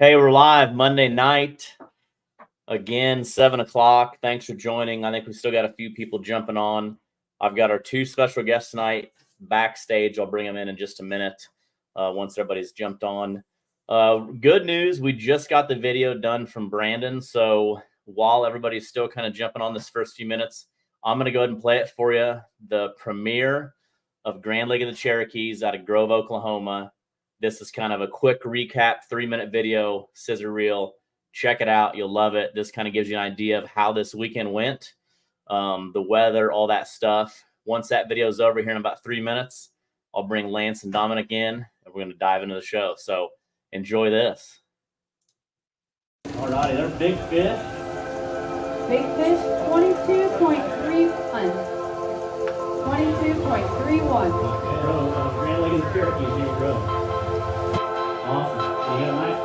Hey, we're live Monday night. Again, 7 o'clock. Thanks for joining. I think we still got a few people jumping on. I've got our two special guests tonight backstage. I'll bring them in just a minute once everybody's jumped on. Good news, we just got the video done from Brandon. So while everybody's still kind of jumping on this first few minutes, I'm going to go ahead and play it for you. The premiere of Grand League of the Cherokees out of Grove, Oklahoma. This is kind of a quick recap, 3-minute video, scissor reel. Check it out. You'll love it. This kind of gives you an idea of how this weekend went, the weather, all that stuff. Once that video is over here in about 3 minutes, I'll bring Lance and Dominic in, and we're going to dive into the show. So enjoy this. All righty, they're big fish. Big fish, 22.31. 22.31. Grand League of the Cherokees here, bro. Awesome. You got a nice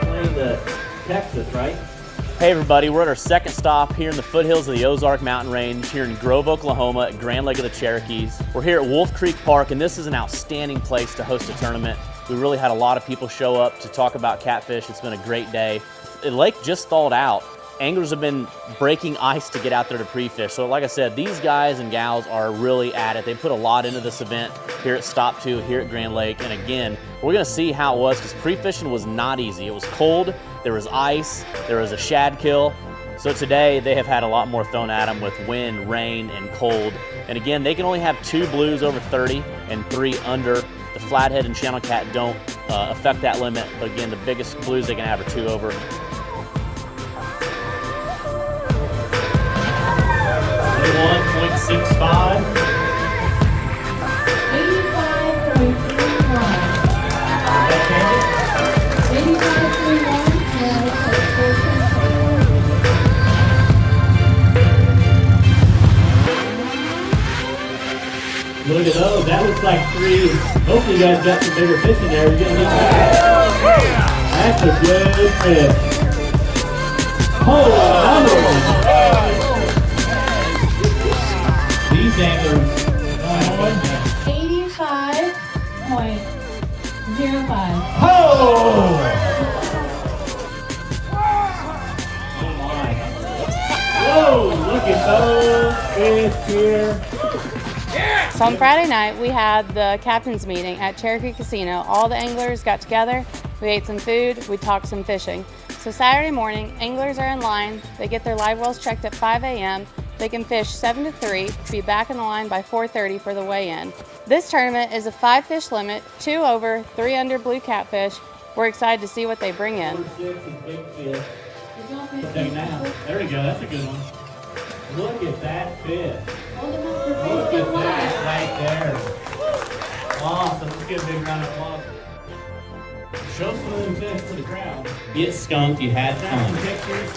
playing the Texas, right? Hey everybody, we're at our second stop here in the foothills of the Ozark Mountain Range here in Grove, Oklahoma at Grand Lake of the Cherokees. We're here at Wolf Creek Park, and this is an outstanding place to host a tournament. We really had a lot of people show up to talk about catfish. It's been a great day. The lake just thawed out. Anglers have been breaking ice to get out there to pre-fish. So like I said, these guys and gals are really at it. They put a lot into this event here at Stop 2, here at Grand Lake. And again, we're gonna see how it was, because pre-fishing was not easy. It was cold, there was ice, there was a shad kill. So today they have had a lot more thrown at them with wind, rain, and cold. And again, they can only have 2 blues over 30 and 3 under. The flathead and channel cat don't affect that limit. But again, the biggest blues they can have are 2 over. 1.65. 85.31. 85.31. Look at those. That looks like 3. Hopefully you guys got some bigger fish in there. You're getting that's a good fish. Oh, another one. These anglers. 85.05. Oh! Oh my. Whoa, look at those fish here. So on Friday night, we had the captain's meeting at Cherokee Casino. All the anglers got together, we ate some food, we talked some fishing. So Saturday morning, anglers are in line, they get their live wells checked at 5 a.m., they can fish 7 to 3, be back in the line by 4:30 for the weigh-in. This tournament is a 5-fish limit, 2 over, 3 under blue catfish. We're excited to see what they bring in. There we go, that's a good one. Look at that fish. Look at that right there. Awesome. Let's give a big round of applause. Show some of them fish to the crowd. Get skunked. You had fun. Pictures.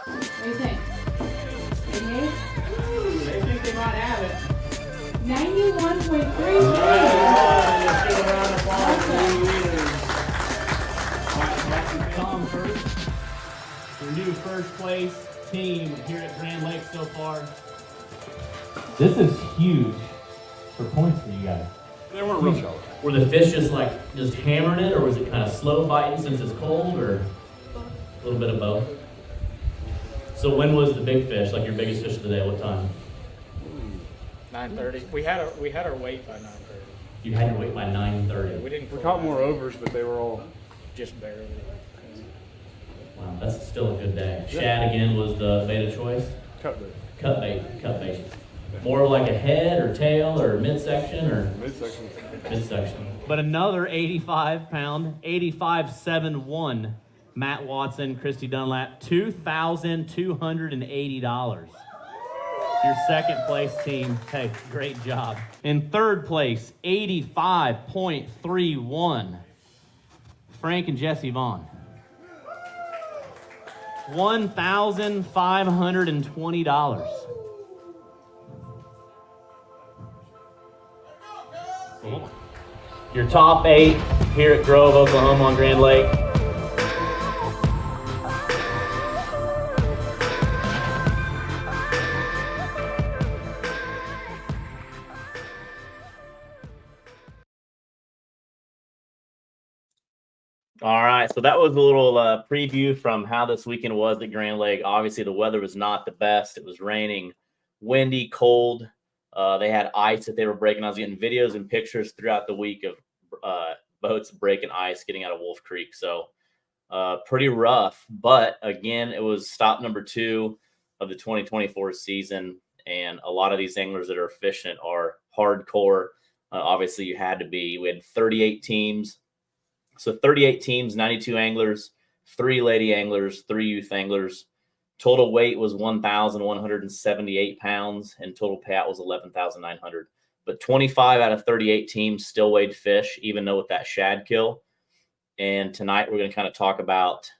What do you think? 88? They think they might have it. 91.33. Let's give a round of applause for the leaders. All right, back to Tom first. Your new first place team here at Grand Lake so far. This is huge for points for you guys. They weren't real shallow. Were the fish just hammering it, or was it kind of slow biting since it's cold, or a little bit of both? So when was the big fish, like your biggest fish of the day? What time? 9:30. We had our weight by 9:30. You had to wait by 9:30. We caught more overs, but they were all just barely. Wow, that's still a good day. Shad again was the bait of choice. Cut bait. Cut bait. More like a head or tail or midsection or Midsection. midsection. But another 85-pound, 85.71. Matt Watson, Christy Dunlap, $2,280. Your second place team. Hey, great job. In third place, 85.31. Frank and Jesse Vaughn. $1,520. Your top 8 here at Grove, Oklahoma on Grand Lake. All right, so that was a little preview from how this weekend was at Grand Lake. Obviously, the weather was not the best. It was raining, windy, cold. They had ice that they were breaking. I was getting videos and pictures throughout the week of boats breaking ice, getting out of Wolf Creek. So pretty rough. But again, it was stop number 2 of the 2024 season. And a lot of these anglers that are fishing are hardcore. Obviously, you had to be. We had 38 teams. So 38 teams, 92 anglers, 3 lady anglers, 3 youth anglers. Total weight was 1,178 pounds, and total payout was 11,900. But 25 out of 38 teams still weighed fish, even though with that shad kill. And tonight we're going to kind of talk about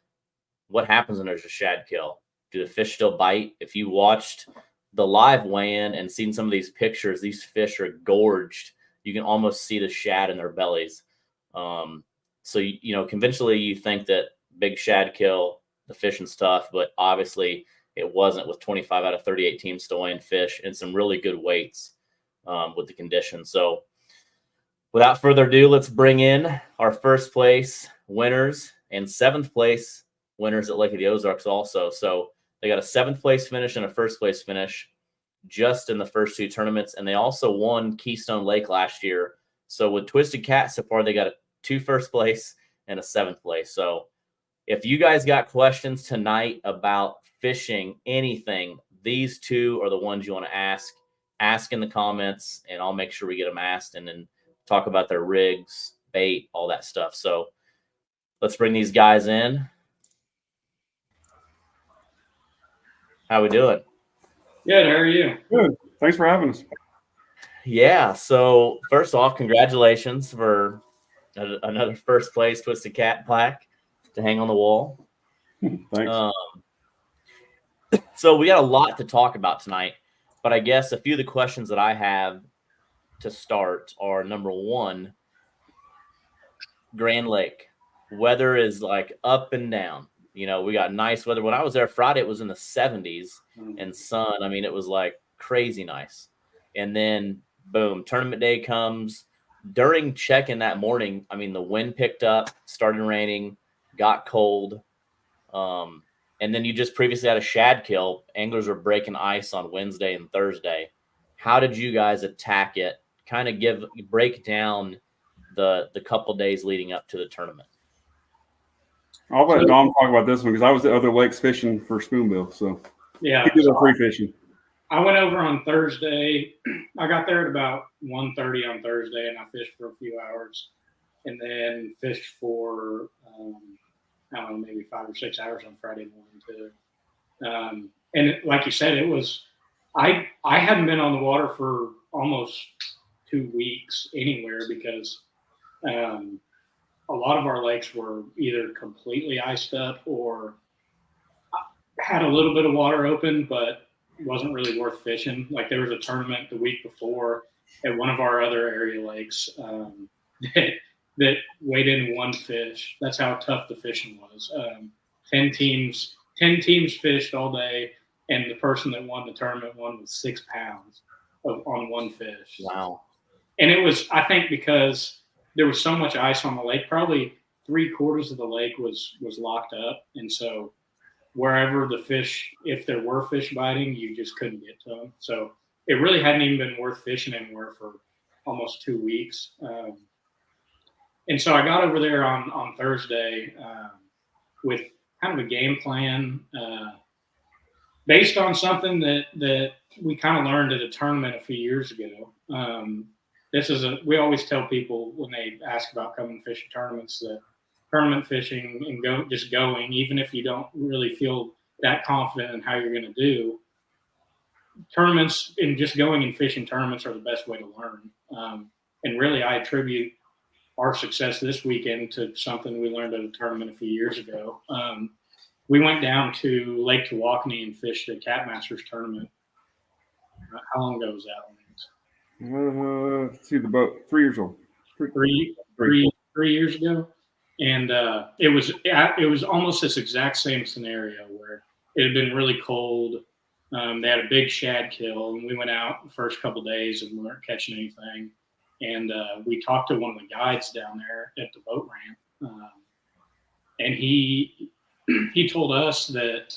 what happens when there's a shad kill. Do the fish still bite? If you watched the live weigh-in and seen some of these pictures, these fish are gorged. You can almost see the shad in their bellies. So, conventionally you think that big shad kill, the fishing's tough, but obviously it wasn't with 25 out of 38 teams still weighing fish and some really good weights with the conditions. So without further ado, let's bring in our first place winners and 7th place winners at Lake of the Ozarks also. So they got a 7th place finish and a 1st place finish just in the first 2 tournaments. And they also won Keystone Lake last year. So with Twisted Cat so far, they got 2 first place and a 7th place. So if you guys got questions tonight about fishing, anything, these 2 are the ones you want to ask in the comments, and I'll make sure we get them asked and then talk about their rigs, bait, all that stuff. So let's bring these guys in. How we doing? Good. How are you? Good. Thanks for having us. Yeah. So first off, congratulations for another first place Twisted Cat plaque to hang on the wall. Thanks. So we got a lot to talk about tonight, but I guess a few of the questions that I have to start are, number 1, Grand Lake. Weather is like up and down. We got nice weather. When I was there Friday, it was in the 70s and sun. I mean, it was like crazy nice. And then boom, tournament day comes. During check-in that morning, I mean, the wind picked up, started raining, got cold. And then you just previously had a shad kill. Anglers were breaking ice on Wednesday and Thursday. How did you guys attack it? Kind of break down the couple days leading up to the tournament. I'll let Dom talk about this one because I was at other lakes fishing for spoonbill. So Yeah. he did a free fishing. I went over on Thursday. I got there at about 1:30 on Thursday, and I fished for a few hours, and then fished for I don't know, maybe 5 or 6 hours on Friday morning too. And like you said, it was I hadn't been on the water for almost 2 weeks anywhere because a lot of our lakes were either completely iced up or had a little bit of water open, but wasn't really worth fishing. Like there was a tournament the week before at one of our other area lakes that weighed in 1 fish. That's how tough the fishing was. 10 teams fished all day, and the person that won the tournament won with 6 pounds on 1 fish. Wow. And it was, I think, because there was so much ice on the lake, probably 3/4 of the lake was locked up. And so wherever the fish, if there were fish biting, you just couldn't get to them. So it really hadn't even been worth fishing anywhere for almost 2 weeks. And so I got over there on Thursday with kind of a game plan based on something that we kind of learned at a tournament a few years ago. We always tell people when they ask about coming fishing tournaments that tournament fishing and going, even if you don't really feel that confident in how you're going to do, tournaments and just going and fishing tournaments are the best way to learn. And really, I attribute our success this weekend to something we learned at a tournament a few years ago. We went down to Lake Tawakoni and fished a Cat Masters tournament. How long ago was that, Lance? Let's see the boat. 3 years old. Three years ago, and it was almost this exact same scenario where it had been really cold. They had a big shad kill, and we went out the first couple of days and we weren't catching anything. And we talked to one of the guides down there at the boat ramp, and he told us that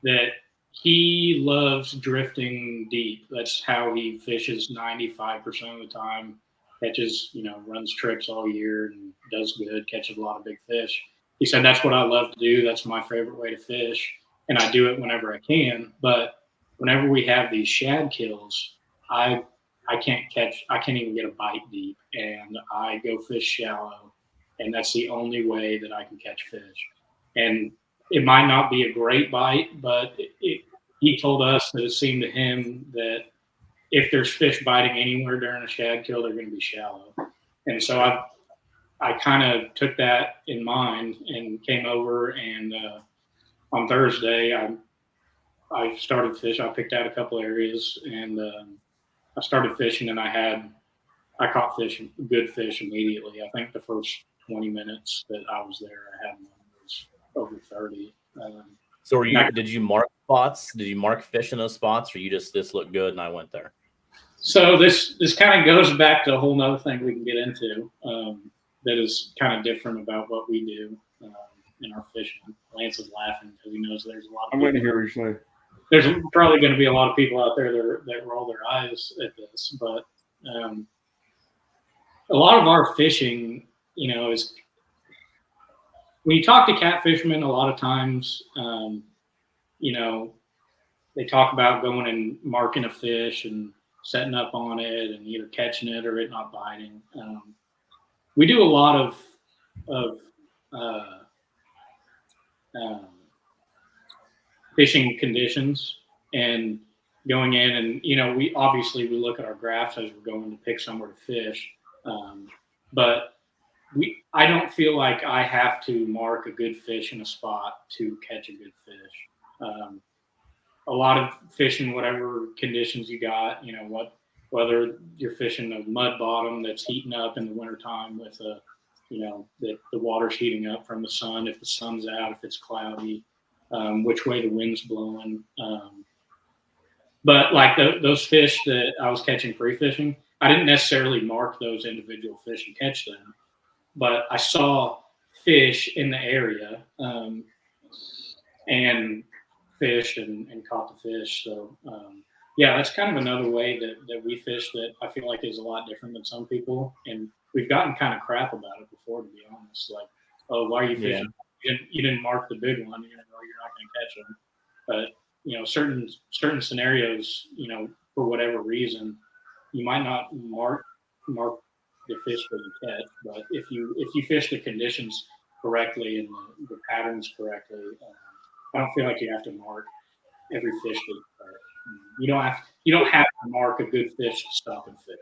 that he loves drifting deep. That's how he fishes 95% of the time. Catches, runs trips all year and does good, catches a lot of big fish. He said, that's what I love to do. That's my favorite way to fish. And I do it whenever I can. But whenever we have these shad kills, I can't even get a bite deep. And I go fish shallow. And that's the only way that I can catch fish. And it might not be a great bite, but he told us that it seemed to him that if there's fish biting anywhere during a shad kill, they're going to be shallow. And so I kind of took that in mind and came over, and on Thursday I started fishing. I picked out a couple areas, and I started fishing, and I caught good fish immediately. I think the first 20 minutes that I was there, I had one that was over 30. So did you mark spots? Did you mark fish in those spots, or you just, this looked good and I went there? So this kind of goes back to a whole nother thing we can get into that is kind of different about what we do in our fishing. Lance is laughing because he knows there's a lot of I'm waiting to hear what you're saying. There's probably going to be a lot of people out there that roll their eyes at this, but a lot of our fishing, is when you talk to cat fishermen, a lot of times, they talk about going and marking a fish and setting up on it and either catching it or it not biting. We do a lot of fishing conditions and going in, and we look at our graphs as we're going to pick somewhere to fish, but I don't feel like I have to mark a good fish in a spot to catch a good fish. A lot of fishing, whatever conditions you got, whether you're fishing a mud bottom that's heating up in the wintertime with that the water's heating up from the sun, if the sun's out, if it's cloudy, which way the wind's blowing. But like those fish that I was catching pre-fishing, I didn't necessarily mark those individual fish and catch them, but I saw fish in the area and fished and caught the fish. So that's kind of another way that we fish that I feel like is a lot different than some people. And we've gotten kind of crap about it before, to be honest. Like, oh, why are you fishing? Yeah. You didn't mark the big one. You're not going to catch them. But certain scenarios, for whatever reason, you might not mark the fish that you catch. But if you fish the conditions correctly and the patterns correctly, I don't feel like you have to mark every fish that you catch. You don't have to mark a good fish to stop and fish.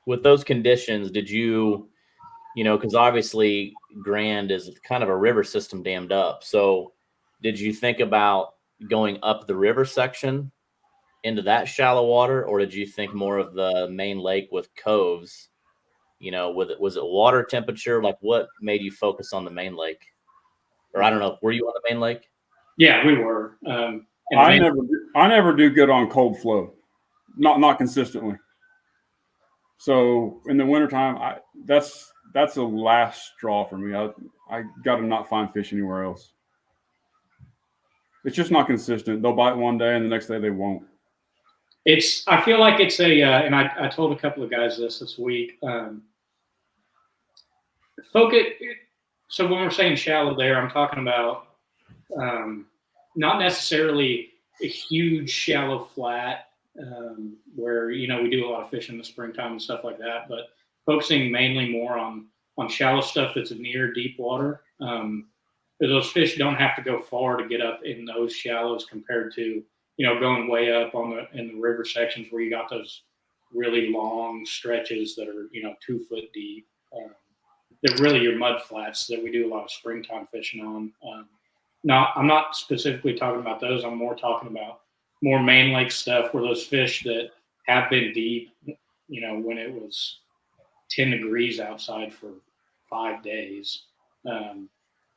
With those conditions, did you, because obviously Grand is kind of a river system dammed up. So did you think about going up the river section into that shallow water, or did you think more of the main lake with coves? Was it water temperature? Like, what made you focus on the main lake? Or I don't know, were you on the main lake? Yeah, we were. I never do good on cold flow, not consistently. So in the wintertime, that's the last straw for me. I got to not find fish anywhere else. It's just not consistent. They'll bite one day and the next day they won't. I feel like it's and I told a couple of guys this week. Focus. So when we're saying shallow there, I'm talking about not necessarily a huge shallow flat where we do a lot of fishing in the springtime and stuff like that, but focusing mainly more on shallow stuff that's near deep water. Those fish don't have to go far to get up in those shallows compared to going way up in the river sections where you got those really long stretches that are 2 foot deep. They're really your mud flats that we do a lot of springtime fishing on. Now, I'm not specifically talking about those. I'm more talking about more main lake stuff where those fish that have been deep, when it was 10 degrees outside for 5 days,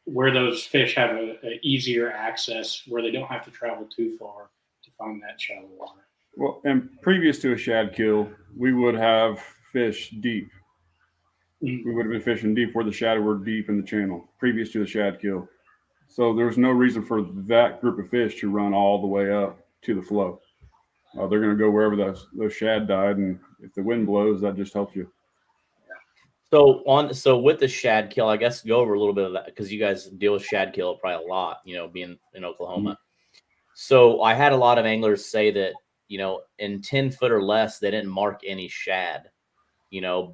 where those fish have a easier access where they don't have to travel too far to find that shallow water. Well, and previous to a shad kill, we would have fished deep. Mm-hmm. We would have been fishing deep where the shad were deep in the channel previous to the shad kill. So there was no reason for that group of fish to run all the way up to the flow. They're going to go wherever those shad died, and if the wind blows, that just helps you. So with the shad kill, I guess go over a little bit of that because you guys deal with shad kill probably a lot, being in Oklahoma. Mm-hmm. So I had a lot of anglers say that, in 10 foot or less, they didn't mark any shad,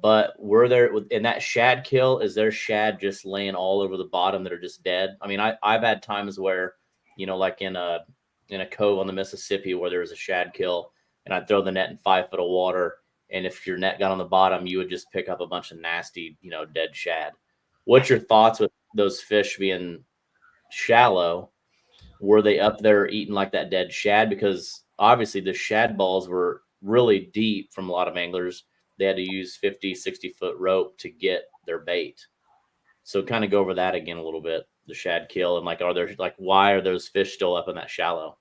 but were there in that shad kill, is there shad just laying all over the bottom that are just dead? I mean, I've had times where, like in a cove on the Mississippi where there was a shad kill and I'd throw the net in 5 foot of water. And if your net got on the bottom, you would just pick up a bunch of nasty, dead shad. What's your thoughts with those fish being shallow? Were they up there eating like that dead shad? Because obviously the shad balls were really deep from a lot of anglers. They had to use 50, 60-foot rope to get their bait. So kind of go over that again a little bit, the shad kill. And why are those fish still up in that shallow?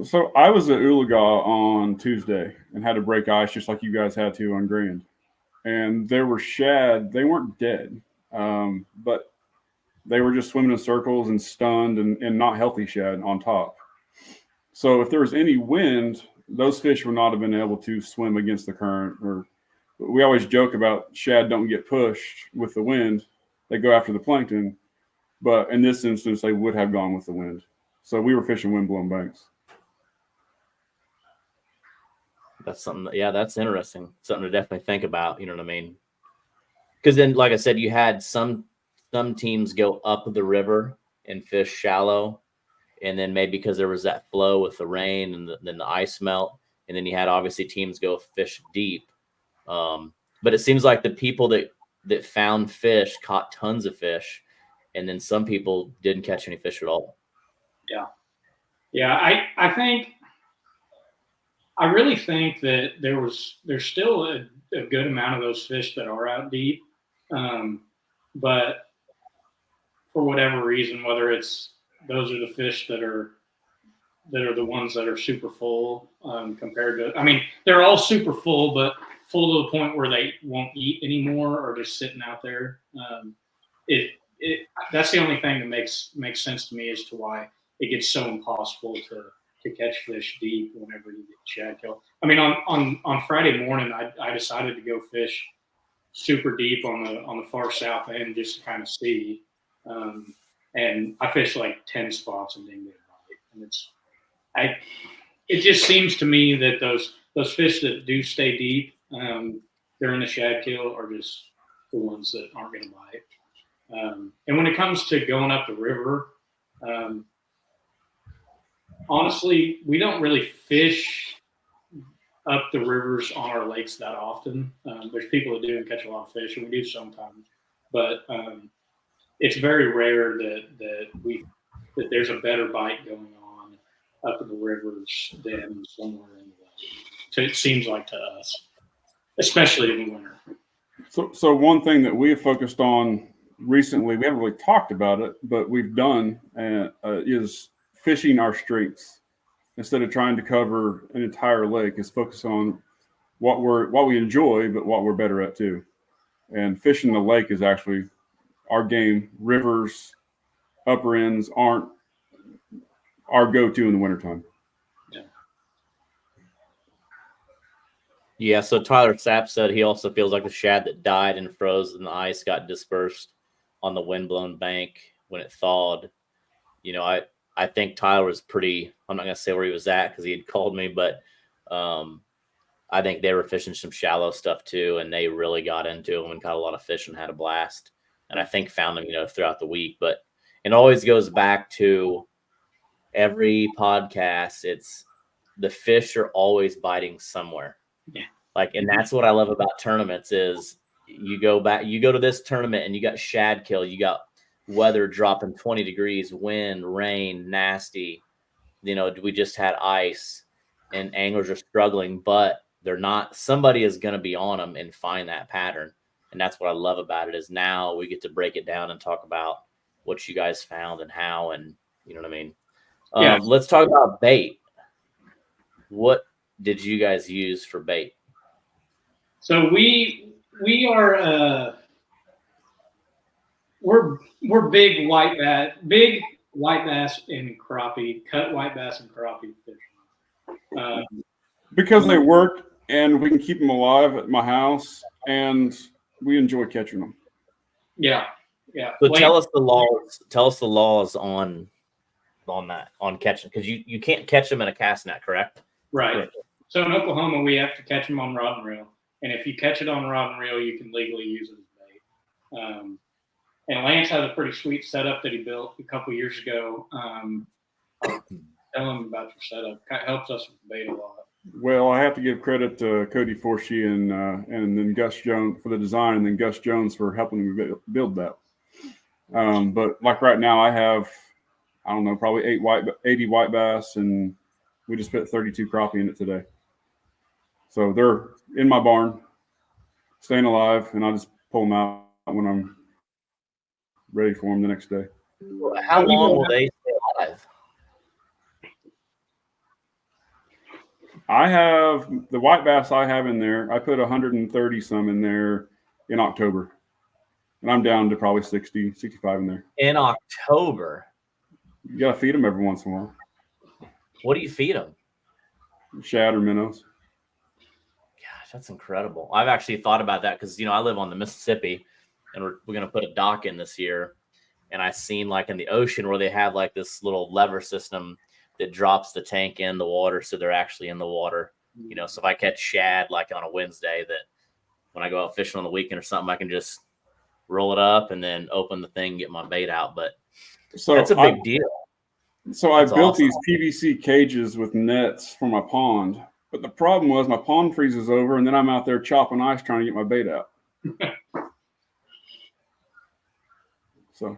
So I was at Oologah on Tuesday and had to break ice just like you guys had to on Grand. And there were shad. They weren't dead, but they were just swimming in circles and stunned and not healthy shad on top. So if there was any wind, those fish would not have been able to swim against the current. Or we always joke about shad don't get pushed with the wind. They go after the plankton. But in this instance, they would have gone with the wind. So we were fishing wind-blown banks. That's something. Yeah, that's interesting. Something to definitely think about. You know what I mean? Because then, like I said, you had some teams go up the river and fish shallow, and then maybe because there was that flow with the rain and then the ice melt, and then you had obviously teams go fish deep. But it seems like the people that found fish caught tons of fish, and then some people didn't catch any fish at all. Yeah. I really think that there's still a good amount of those fish that are out deep, but for whatever reason, whether it's those are the fish that are the ones that are super full compared to, I mean, they're all super full, but full to the point where they won't eat anymore or just sitting out there. That's the only thing that makes sense to me as to why it gets so impossible to catch fish deep whenever you get shad kill. I mean, on Friday morning, I decided to go fish super deep on the far south end just to kind of see, and I fished like 10 spots and didn't get a bite. And it just seems to me that those fish that do stay deep during the shad kill are just the ones that aren't going to bite. And when it comes to going up the river, honestly, we don't really fish up the rivers on our lakes that often. There's people that do and catch a lot of fish, and we do sometimes. But it's very rare that there's a better bite going on up in the rivers than somewhere in the lake. So it seems like to us, especially in the winter. So one thing that we have focused on recently, we haven't really talked about it, but we've done is fishing our strengths instead of trying to cover an entire lake. Is focus on what we enjoy, but what we're better at too. And fishing the lake is actually our game. Rivers, upper ends aren't our go-to in the wintertime. Yeah, so Tyler Sapp said he also feels like the shad that died and froze in the ice got dispersed on the wind-blown bank when it thawed. You know, I think Tyler was pretty – I'm not going to say where he was at because he had called me, but I think they were fishing some shallow stuff too, and they really got into them and caught a lot of fish and had a blast. And I think found them, throughout the week. But it always goes back to every podcast. It's the fish are always biting somewhere. Yeah. Like, and that's what I love about tournaments is you go to this tournament and you got shad kill, you got weather dropping 20 degrees, wind, rain, nasty. You know, we just had ice and anglers are struggling, but they're not. Somebody is going to be on them and find that pattern. And that's what I love about it is now we get to break it down and talk about what you guys found and how, and you know what I mean? Yeah. Let's talk about bait. What did you guys use for bait? So we are we're big white bass and crappie, cut white bass and crappie fish. Because they work and we can keep them alive at my house, and we enjoy catching them. Yeah. So tell us the laws. Tell us the laws on that, on catching, because you can't catch them in a cast net, correct? Right. So in Oklahoma, we have to catch them on rod and reel, and if you catch it on rod and reel, you can legally use it as bait. And Lance has a pretty sweet setup that he built a couple years ago. I'll tell him about your setup. It helps us with bait a lot. Well, I have to give credit to Cody Forshee and then Gus Jones for the design, and then Gus Jones for helping me build that. But like right now, I have, I don't know, probably 80 white bass, and we just put 32 crappie in it today. So they're in my barn, staying alive, and I just pull them out when I'm ready for them the next day. How long will they stay alive? I have the white bass I have in there. I put 130 some in there in October, and I'm down to probably 60, 65 in there. In October? You got to feed them every once in a while. What do you feed them? Shad or minnows. Gosh, that's incredible. I've actually thought about that because, you know, I live on the Mississippi, and we're going to put a dock in this year. And I've seen like in the ocean where they have like this little lever system that drops the tank in the water, so they're actually in the water. You know, so if I catch shad like on a Wednesday, that when I go out fishing on the weekend or something, I can just roll it up and then open the thing, get my bait out. But so that's a big deal. So I built these PVC cages with nets for my pond, but the problem was my pond freezes over, and then I'm out there chopping ice trying to get my bait out. So.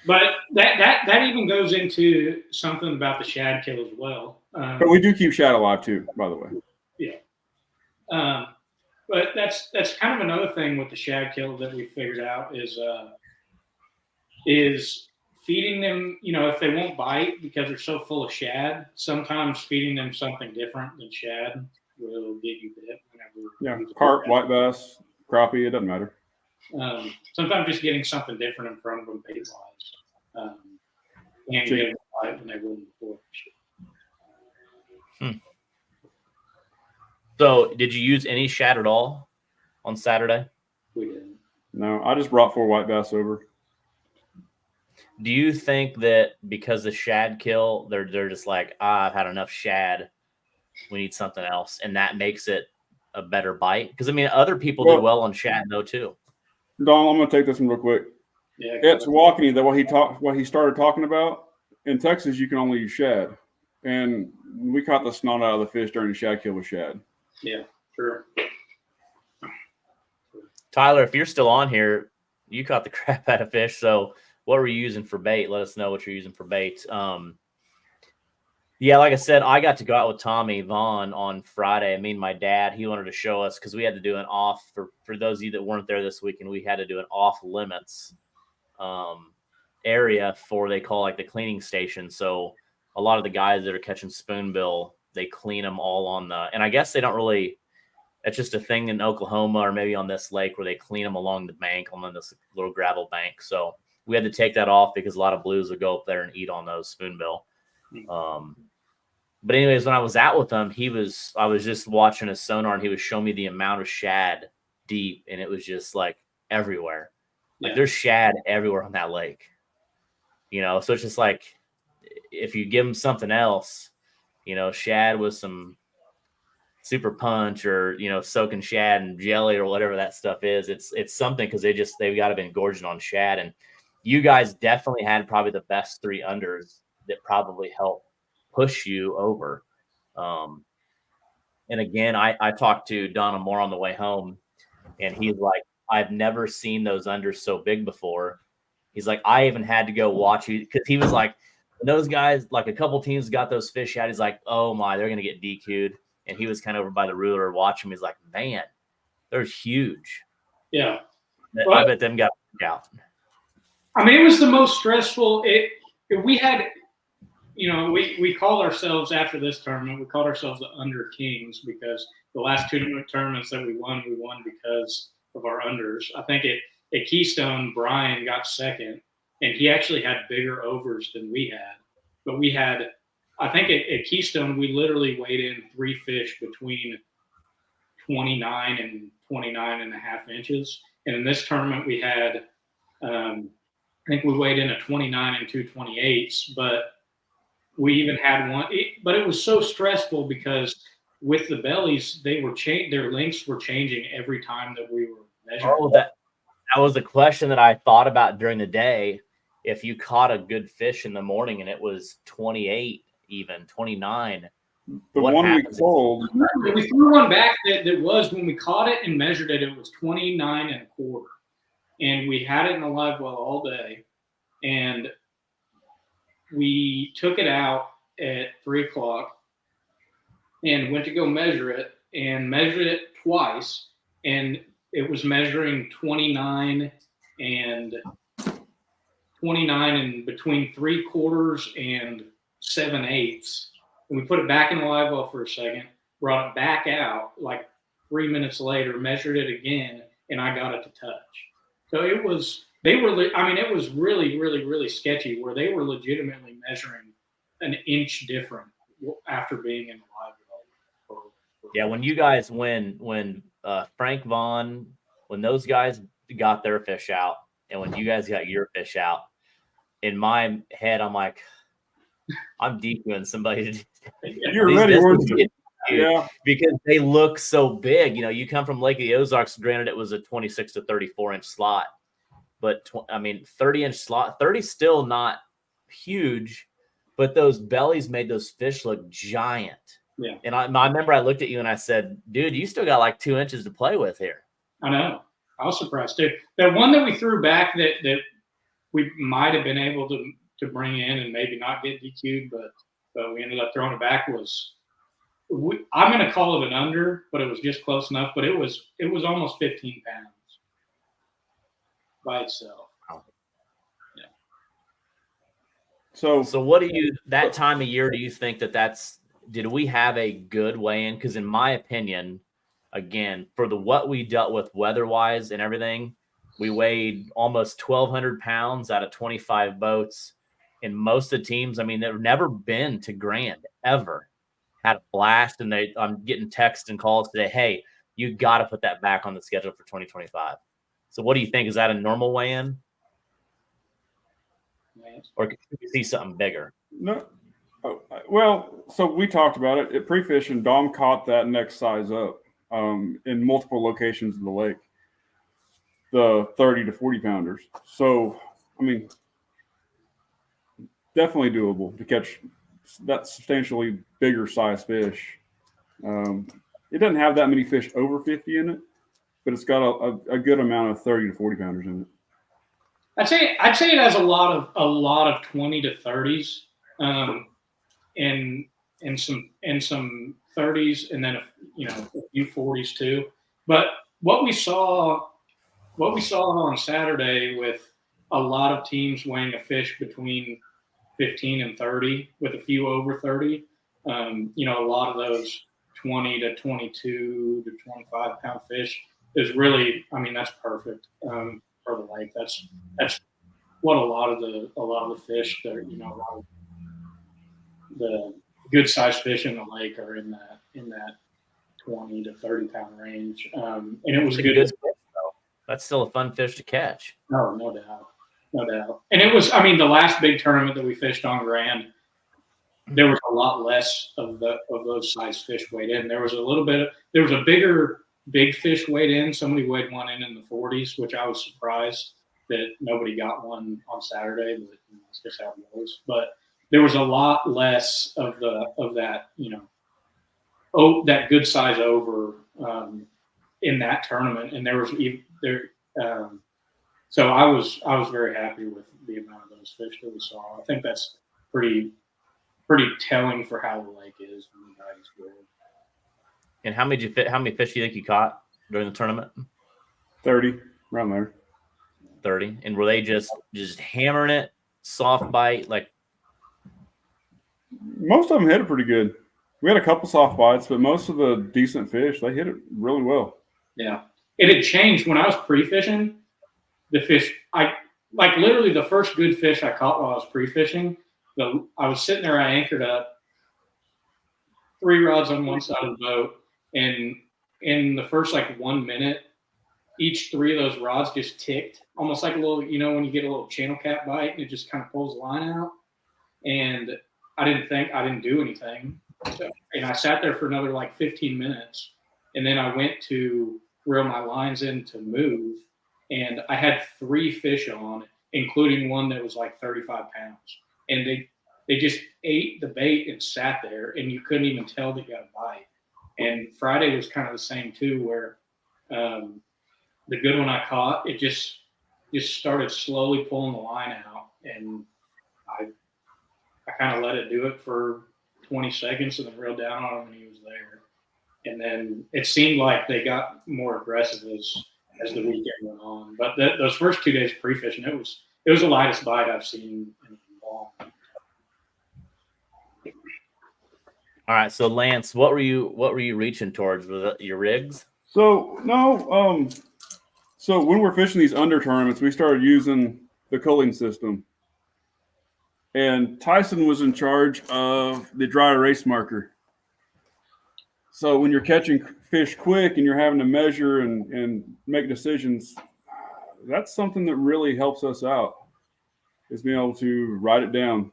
But that even goes into something about the shad kill as well. But we do keep shad alive too, by the way. Yeah. But that's kind of another thing with the shad kill that we figured out is feeding them, you know, if they won't bite because they're so full of shad, sometimes feeding them something different than shad will get you bit. Yeah, carp, white bass, crappie, it doesn't matter. Sometimes just getting something different in front of them bait-wise. And get them bite when they wouldn't before. So did you use any shad at all on Saturday? We didn't. No, I just brought 4 white bass over. Do you think that because the shad kill, they're just like, I've had enough shad, we need something else, and that makes it a better bite? Because I mean, other people do well on shad though too. Don, I'm going to take this one real quick. Yeah, It's walking that what he started talking about. In Texas, you can only use shad, and we caught the snot out of the fish during the shad kill with shad. Yeah, sure. Tyler, if you're still on here, you caught the crap out of fish. So what were you using for bait? Let us know what you're using for bait. Yeah, like I said, I got to go out with Tommy Vaughn on Friday. Me and my dad, he wanted to show us because we had to do an off for those of you that weren't there this weekend. We had to do an off limits area for, they call like the cleaning station. So a lot of the guys that are catching spoonbill, they clean them all on the, and I guess they don't really, it's just a thing in Oklahoma or maybe on this lake where they clean them along the bank, on this little gravel bank. So we had to take that off because a lot of blues would go up there and eat on those spoonbill. But anyways, when I was out with him, I was just watching his sonar, and he was showing me the amount of shad deep, and it was just like everywhere. Like there's shad everywhere on that lake, you know? So it's just like, if you give him something else, you know, shad with some super punch or, you know, soaking shad and jelly or whatever that stuff is, it's something, because they've got to been gorging on shad. And you guys definitely had probably the best 3 unders that probably helped push you over. And again, I talked to Donna Moore on the way home, and he's like, I've never seen those unders so big before. He's like, I even had to go watch you because he was like, when those guys, like a couple teams got those fish out, he's like, oh my, they're gonna get DQ'd. And he was kind of over by the ruler watching. He's like, man, they're huge. Yeah, I bet them got out. I mean, it was the most stressful. We had, we called ourselves after this tournament. We called ourselves the Under Kings because the last two tournaments that we won because of our unders. I think at Keystone, Brian got second, and he actually had bigger overs than we had. But we had, I think at Keystone, we literally weighed in 3 fish between 29 and 29 and a half inches. And in this tournament, we had, I think we weighed in a 29 and 2/28, but we even had one. But it was so stressful because with the bellies, they were their lengths were changing every time that we were measuring. Oh, that was a question that I thought about during the day. If you caught a good fish in the morning and it was 28, even 29, the one we sold, we threw one back that was, when we caught it and measured it, it was 29 and a quarter. And we had it in the live well all day. And we took it out at 3 o'clock and went to go measure it and measured it twice. And it was measuring 29 and between 3/4 and 7/8. And we put it back in the live well for a second, brought it back out like 3 minutes later, measured it again, and I got it to touch. So it was, it was really, really, really sketchy where they were legitimately measuring an inch different after being in the live well. Yeah, when you guys, when Frank Vaughn, when those guys got their fish out, and when you guys got your fish out, in my head, I'm like, I'm DQing somebody. You're ready, weren't you? Yeah, because they look so big. You come from Lake of the Ozarks. Granted, it was a 26 to 34 inch slot, but 30-inch slot. 30 still not huge, but those bellies made those fish look giant. Yeah. And I remember I looked at you and I said, dude, you still got like 2 inches to play with here. I know. I was surprised too. The one that we threw back that we might have been able to bring in and maybe not get DQ'd, but we ended up throwing it back was, I'm going to call it an under, but it was just close enough. But it was almost 15 pounds by itself. Yeah. So what do you, that time of year, do you think did we have a good weigh-in? Because in my opinion, again, for what we dealt with weather-wise and everything, we weighed almost 1,200 pounds out of 25 boats. And most of the teams, they've never been to Grand ever. Had a blast, and I'm getting texts and calls today. Hey, you got to put that back on the schedule for 2025. So, what do you think? Is that a normal weigh-in, or could you see something bigger? No. Oh, well, so we talked about it at pre-fishing. Dom caught that next size up in multiple locations in the lake, the 30 to 40 pounders. So, definitely doable to catch that substantially bigger size fish. It doesn't have that many fish over 50 in it, but it's got a good amount of 30 to 40 pounders in it. I'd say it has a lot of 20 to 30s, and some 30s, and then a few 40s too. But what we saw on Saturday with a lot of teams weighing a fish between 15 and 30 with a few over 30, a lot of those 20 to 22 to 25 pound fish is really, that's perfect for the lake. That's what a lot of the fish that a lot of the good sized fish in the lake are in that 20 to 30 pound range. And it was a good fish, though. That's still a fun fish to catch. No doubt. No doubt. And it was, the last big tournament that we fished on Grand, there was a lot less of those size fish weighed in. There was a bigger big fish weighed in. Somebody weighed one in the 40s, which I was surprised that nobody got one on Saturday, but that's just how it goes. But there was a lot less of that, that good size over in that tournament, and there was there. So I was very happy with the amount of those fish that we saw. I think that's pretty telling for how the lake is when the tide's good. And how many fish do you think you caught during the tournament? 30, around there. 30. And were they just hammering it, soft bite? Like, most of them hit it pretty good. We had a couple soft bites, but most of the decent fish, they hit it really well. Yeah. It had changed when I was pre-fishing. The fish, literally the first good fish I caught while I was pre-fishing, I was sitting there, I anchored up 3 rods on one side of the boat, and in the first 1 minute, each 3 of those rods just ticked, almost like a little, when you get a little channel cat bite and it just kind of pulls the line out. And I didn't do anything. And I sat there for another 15 minutes. And then I went to reel my lines in to move. And I had 3 fish on, including one that was 35 pounds. And they just ate the bait and sat there, and you couldn't even tell they got a bite. And Friday was kind of the same too, where the good one I caught, it just started slowly pulling the line out, and I kind of let it do it for 20 seconds and then reeled down on him when he was there. And then it seemed like they got more aggressive as the weekend went on. But those first 2 days pre-fishing, it was the lightest bite I've seen in a long time. all right. So Lance, what were you reaching towards with your rigs? So no, so when we're fishing these under tournaments, we started using the culling system. And Tyson was in charge of the dry erase marker. So when you're catching fish quick and you're having to measure and make decisions, that's something that really helps us out, is being able to write it down.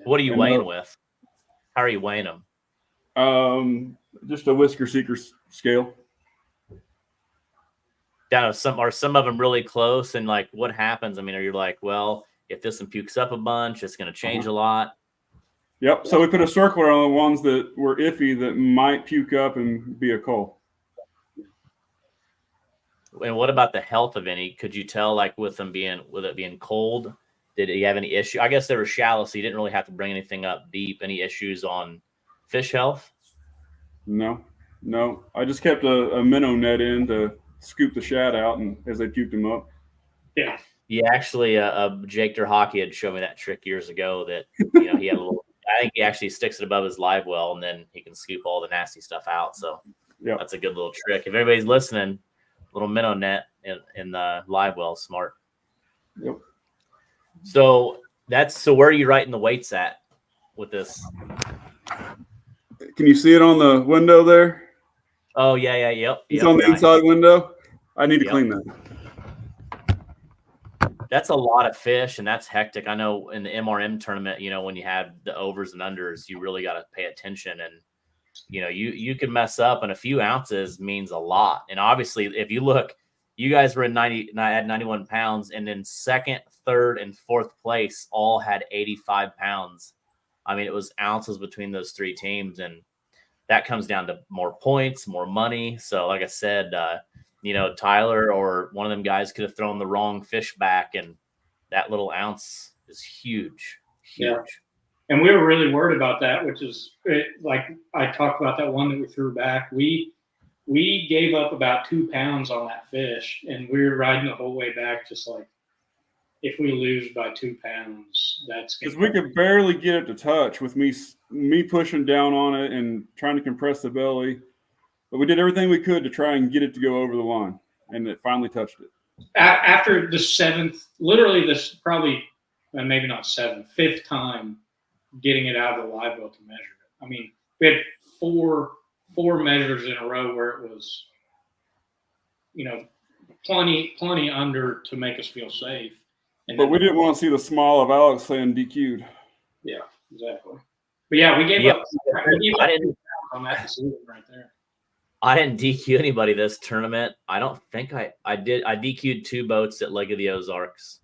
What are you weighing with? How are you weighing them? Just a whisker seeker scale. Are some of them really close? And what happens? I mean, are you well, if this one pukes up a bunch, it's going to change a lot? Yep. So we put a circle around the ones that were iffy that might puke up and be a cull. And what about the health of any? Could you tell, with it being cold, did you have any issue? I guess they were shallow, so you didn't really have to bring anything up deep. Any issues on fish health? No. I just kept a minnow net in to scoop the shad out, and as they puked them up. Yeah. Yeah, actually, Jake Hockey had shown me that trick years ago. That he had a little. I think he actually sticks it above his live well, and then he can scoop all the nasty stuff out. So that's a good little trick. If everybody's listening, little minnow net in the live well, smart. Yep. So where are you writing the weights at with this? Can you see it on the window there? Oh yeah, yep. It's on the inside window. I need to clean that. That's a lot of fish, and that's hectic. I know in the MRM tournament, when you have the overs and unders, you really got to pay attention. And, you can mess up, and a few ounces means a lot. And obviously, if you look, you guys were at 91 pounds, and then second, third, and fourth place all had 85 pounds. I mean, it was ounces between those 3 teams, and that comes down to more points, more money. So like I said, Tyler or one of them guys could have thrown the wrong fish back, and that little ounce is huge. Yeah. And we were really worried about that, which is like I talked about that one that we threw back. We gave up about 2 pounds on that fish, and we were riding the whole way back, just if we lose by 2 pounds, that's because we could barely get it to touch with me pushing down on it and trying to compress the belly. But we did everything we could to try and get it to go over the line, and it finally touched it. After the 7th, literally this probably, maybe not 7th, 5th time getting it out of the live well to measure it. I mean, we had four measures in a row where it was, plenty under to make us feel safe. But we didn't want to see the smile of Alex saying DQ'd. Yeah, exactly. But yeah, we gave up. I didn't on that decision right there. I didn't DQ anybody this tournament. I don't think I did. I DQ'd 2 boats at Lake of the Ozarks.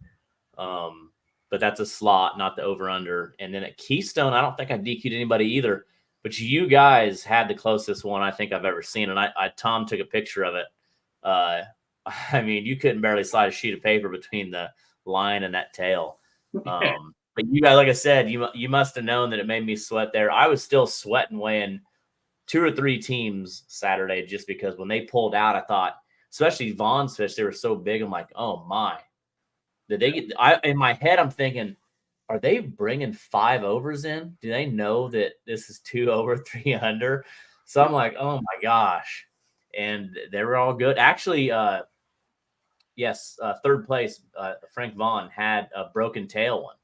But that's a slot, not the over-under. And then at Keystone, I don't think I DQ'd anybody either. But you guys had the closest one I think I've ever seen, and Tom took a picture of it. I mean, you couldn't barely slide a sheet of paper between the line and that tail. But you guys, like I said, you must have known that it made me sweat there. I was still sweating weighing 2 or 3 teams Saturday, just because when they pulled out, I thought, especially Vaughn's fish, they were so big. I'm like, oh my, did they get? In my head, I'm thinking, are they bringing 5 overs in? Do they know that this is 2 over, 3 under? So I'm like, oh my gosh, and they were all good. Actually, yes, third place, Frank Vaughn had a broken tail one,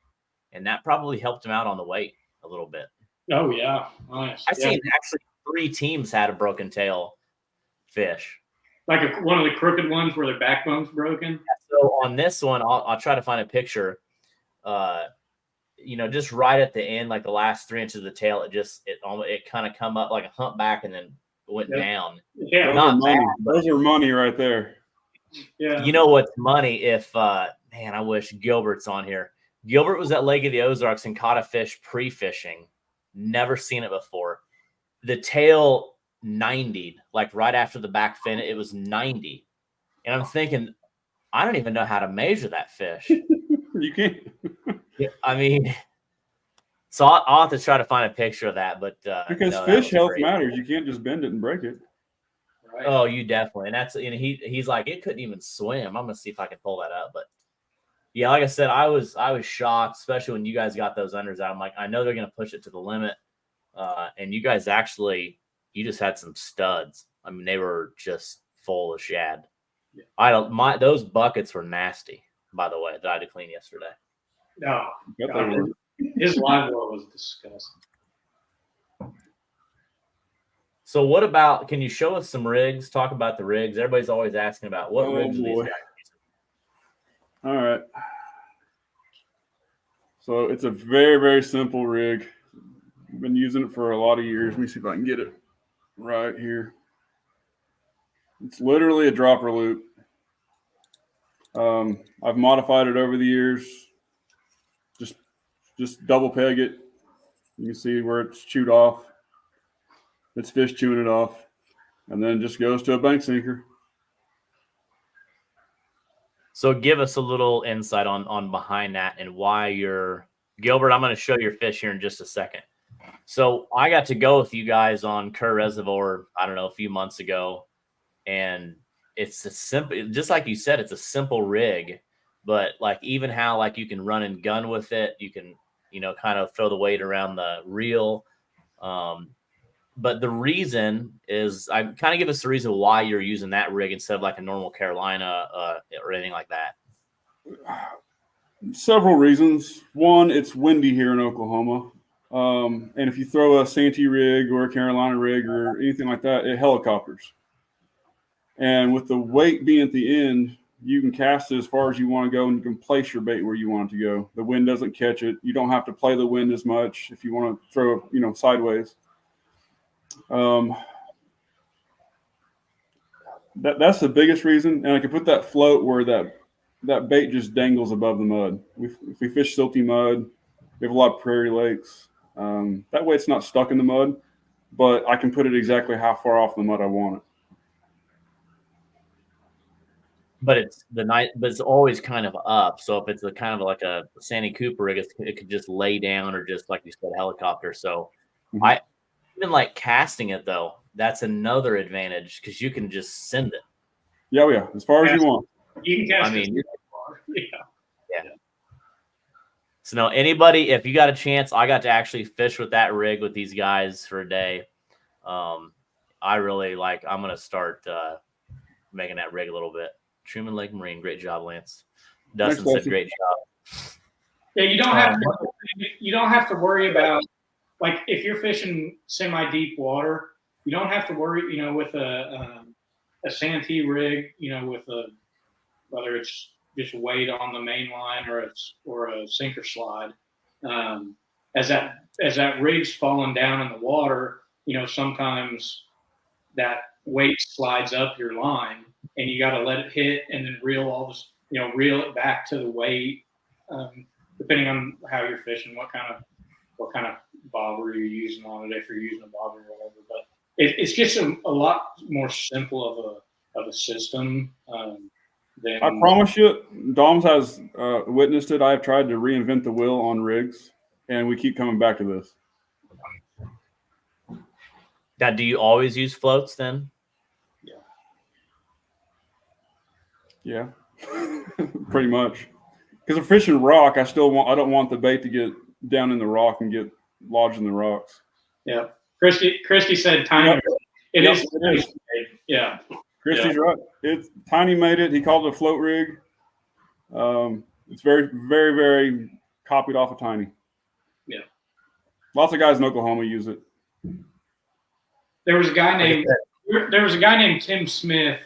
and that probably helped him out on the weight a little bit. Oh yeah, nice. I've seen actually 3 teams had a broken tail fish. Like one of the crooked ones where their backbone's broken. So on this one, I'll try to find a picture. Just right at the end, like the last 3 inches of the tail, it kind of come up like a humpback and then went down. Yeah, those are money right there. Yeah. You know what's money? If man, I wish Gilbert's on here. Gilbert was at Lake of the Ozarks and caught a fish pre-fishing. Never seen it before. The tail 90'd, like right after the back fin, it was 90. And I'm thinking, I don't even know how to measure that fish. You can't. I mean, so I'll have to try to find a picture of that. But because fish health matters, you can't just bend it and break it. Right. Oh, you definitely. And he's like, it couldn't even swim. I'm gonna see if I can pull that up. But yeah, like I said, I was shocked, especially when you guys got those unders out. I'm like, I know they're gonna push it to the limit. And you guys you just had some studs. I mean, they were just full of shad. Yeah. Those buckets were nasty, by the way, that I had to clean yesterday. No, his live well was disgusting. So what about, can you show us some rigs? Talk about the rigs. Everybody's always asking about what rigs are these guys using. All right. So it's a very, very simple rig. I've been using it for a lot of years. Let me see if I can get it right here. It's literally a dropper loop. I've modified it over the years. Just double peg it. You can see where it's chewed off. It's fish chewing it off, and then just goes to a bank sinker. So give us a little insight on behind that and why Gilbert, I'm going to show your fish here in just a second. So I got to go with you guys on Kerr Reservoir, I don't know, a few months ago, and it's a simple, just like you said, it's a simple rig, but like even how like you can run and gun with it, you can, kind of throw the weight around the reel. But the reason is, I kind of give us the reason why you're using that rig instead of like a normal Carolina or anything like that. Several reasons. One, it's windy here in Oklahoma. And if you throw a Santee rig or a Carolina rig or anything like that, it helicopters. And with the weight being at the end, you can cast it as far as you want to go and you can place your bait where you want it to go. The wind doesn't catch it. You don't have to play the wind as much if you want to throw, sideways. That's the biggest reason. And I can put that float where that bait just dangles above the mud. If we fish silty mud, we have a lot of prairie lakes. That way it's not stuck in the mud, but I can put it exactly how far off the mud I want it. But it's always kind of up. So if it's a kind of like a Sandy Cooper rig, it could just lay down or just like you said, helicopter. So I even like casting it though. That's another advantage because you can just send it. Yeah, as far as you want. You can cast. Yeah. So no, anybody, if you got a chance, I got to actually fish with that rig with these guys for a day. I really I'm going to start making that rig a little bit. Truman Lake Marine, great job, Lance. Dustin said great job. Yeah, you don't have to worry about, like, if you're fishing semi-deep water, you don't have to worry, with a Santee rig, with whether it's just weight on the main line or a sinker slide. As that rig's falling down in the water, sometimes that weight slides up your line, and you got to let it hit and then reel it back to the weight, depending on how you're fishing, what kind of bobber you're using on it, if you're using a bobber or whatever. But it's just a lot more simple of a system. I promise you, Dom's has witnessed it. I've tried to reinvent the wheel on rigs, and we keep coming back to this. Now, do you always use floats then? Yeah, pretty much. Because I'm fishing rock, I don't want the bait to get down in the rock and get lodged in the rocks. Yeah, Christy said tiny. It is. Yeah, Christy's right. It's Tiny made it. He called it a float rig. It's very, very, very copied off of Tiny. Yeah. Lots of guys in Oklahoma use it. There was a guy named Tim Smith,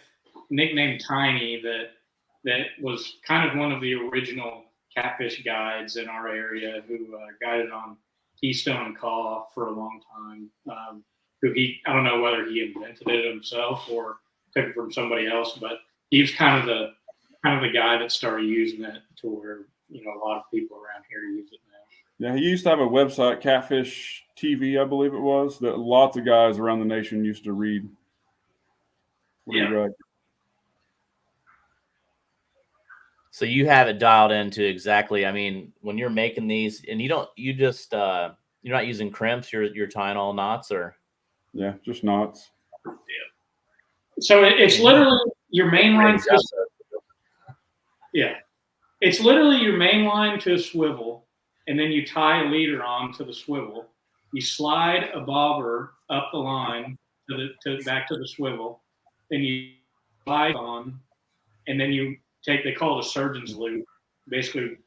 nicknamed Tiny, that was kind of one of the original catfish guides in our area, who guided on Keystone and Caw for a long time. I don't know whether he invented it himself or took it from somebody else, but he was kind of the guy that started using it to where a lot of people around here use it now. Yeah, he used to have a website, Catfish TV, I believe it was, that lots of guys around the nation used to read. Yeah. So you have it dialed into exactly. I mean, when you're making these, and you're not using crimps. You're tying all knots, or yeah, just knots. Yeah. So it's literally your main line. Yeah, it's literally your main line to a swivel, and then you tie a leader on to the swivel. You slide a bobber up the line back to the swivel, then you slide on, and then you they call it a surgeon's loop. Basically,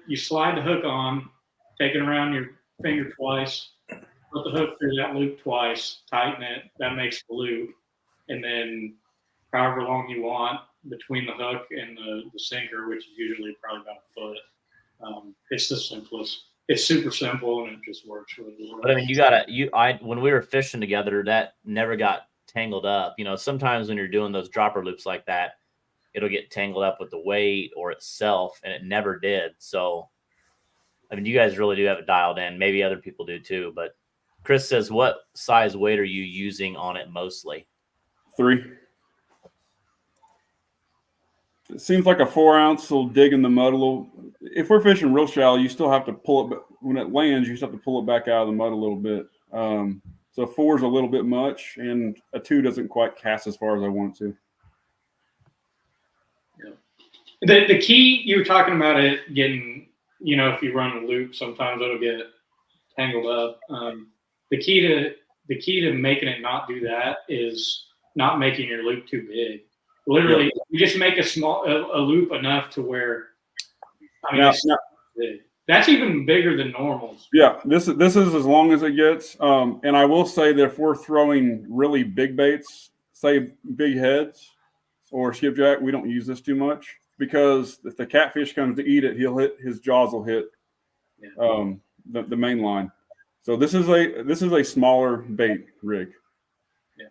you slide the hook on, take it around your finger twice, put the hook through that loop twice, tighten it. That makes the loop, and then however long you want between the hook and the sinker, which is usually probably about a foot. It's the simplest. It's super simple, and it just works really well. But I mean, when we were fishing together, that never got tangled up. Sometimes when you're doing those dropper loops like that, it'll get tangled up with the weight or itself, and it never did. So, I mean, you guys really do have it dialed in. Maybe other people do too. But Chris says, what size weight are you using on it mostly? 3. It seems like a 4-ounce will dig in the mud a little. If we're fishing real shallow, you still have to pull it. When it lands, you just have to pull it back out of the mud a little bit. So 4 is a little bit much, and a 2 doesn't quite cast as far as I want it to. The key, you were talking about it getting, if you run a loop, sometimes it'll get tangled up. The key to making it not do that is not making your loop too big. Literally, you just make a loop enough to where, it's big. That's even bigger than normals. Yeah, this is as long as it gets. And I will say that if we're throwing really big baits, say big heads or skipjack, we don't use this too much, because if the catfish comes to eat it, his jaws will hit the main line. So this is a smaller bait rig. Yeah.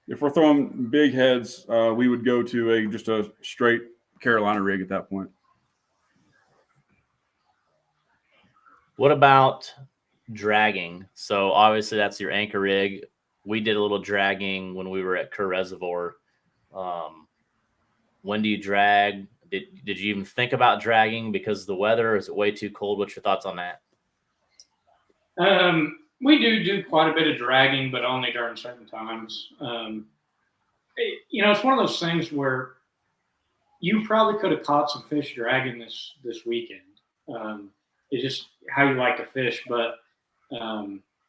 If we're throwing big heads, we would go to just a straight Carolina rig at that point. What about dragging? So obviously that's your anchor rig. We did a little dragging when we were at Kerr Reservoir. When do you drag? Did you even think about dragging because of the weather? Or is it way too cold? What's your thoughts on that? We do quite a bit of dragging, but only during certain times. It's one of those things where you probably could have caught some fish dragging this weekend. It's just how you like to fish, but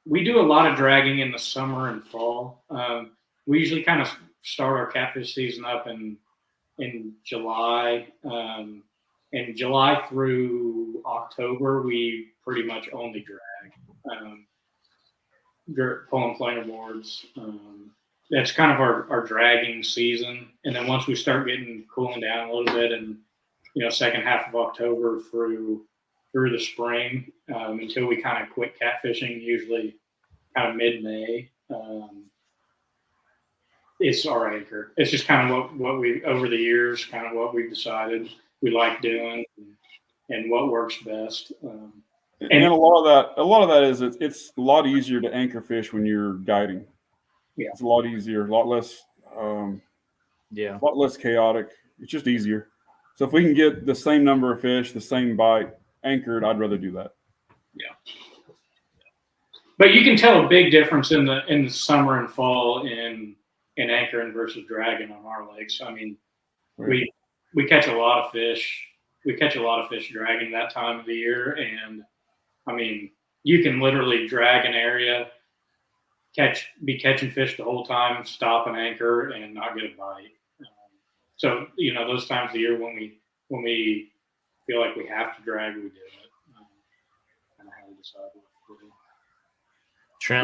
we do a lot of dragging in the summer and fall. We usually kind of start our catfish season up in July. In July through October, we pretty much only drag. Pulling planer boards. That's kind of our dragging season. And then once we start cooling down a little bit, and second half of October through the spring, until we kind of quit catfishing, usually kind of mid-May, it's our anchor. It's just kind of what we, over the years, kind of what we've decided we like doing and what works best. And a lot of that is it's a lot easier to anchor fish when you're guiding. Yeah. It's a lot easier, a lot less chaotic. It's just easier. So if we can get the same number of fish, the same bite anchored, I'd rather do that. Yeah. But you can tell a big difference in the summer and fall in anchoring versus dragging on our lakes. I mean, Right. we catch a lot of fish. We catch a lot of fish dragging that time of the year, and I mean, you can literally drag an area, be catching fish the whole time, stop and anchor, and not get a bite. So those times of the year when we feel like we have to drag, we do it. Kind of how we decide what to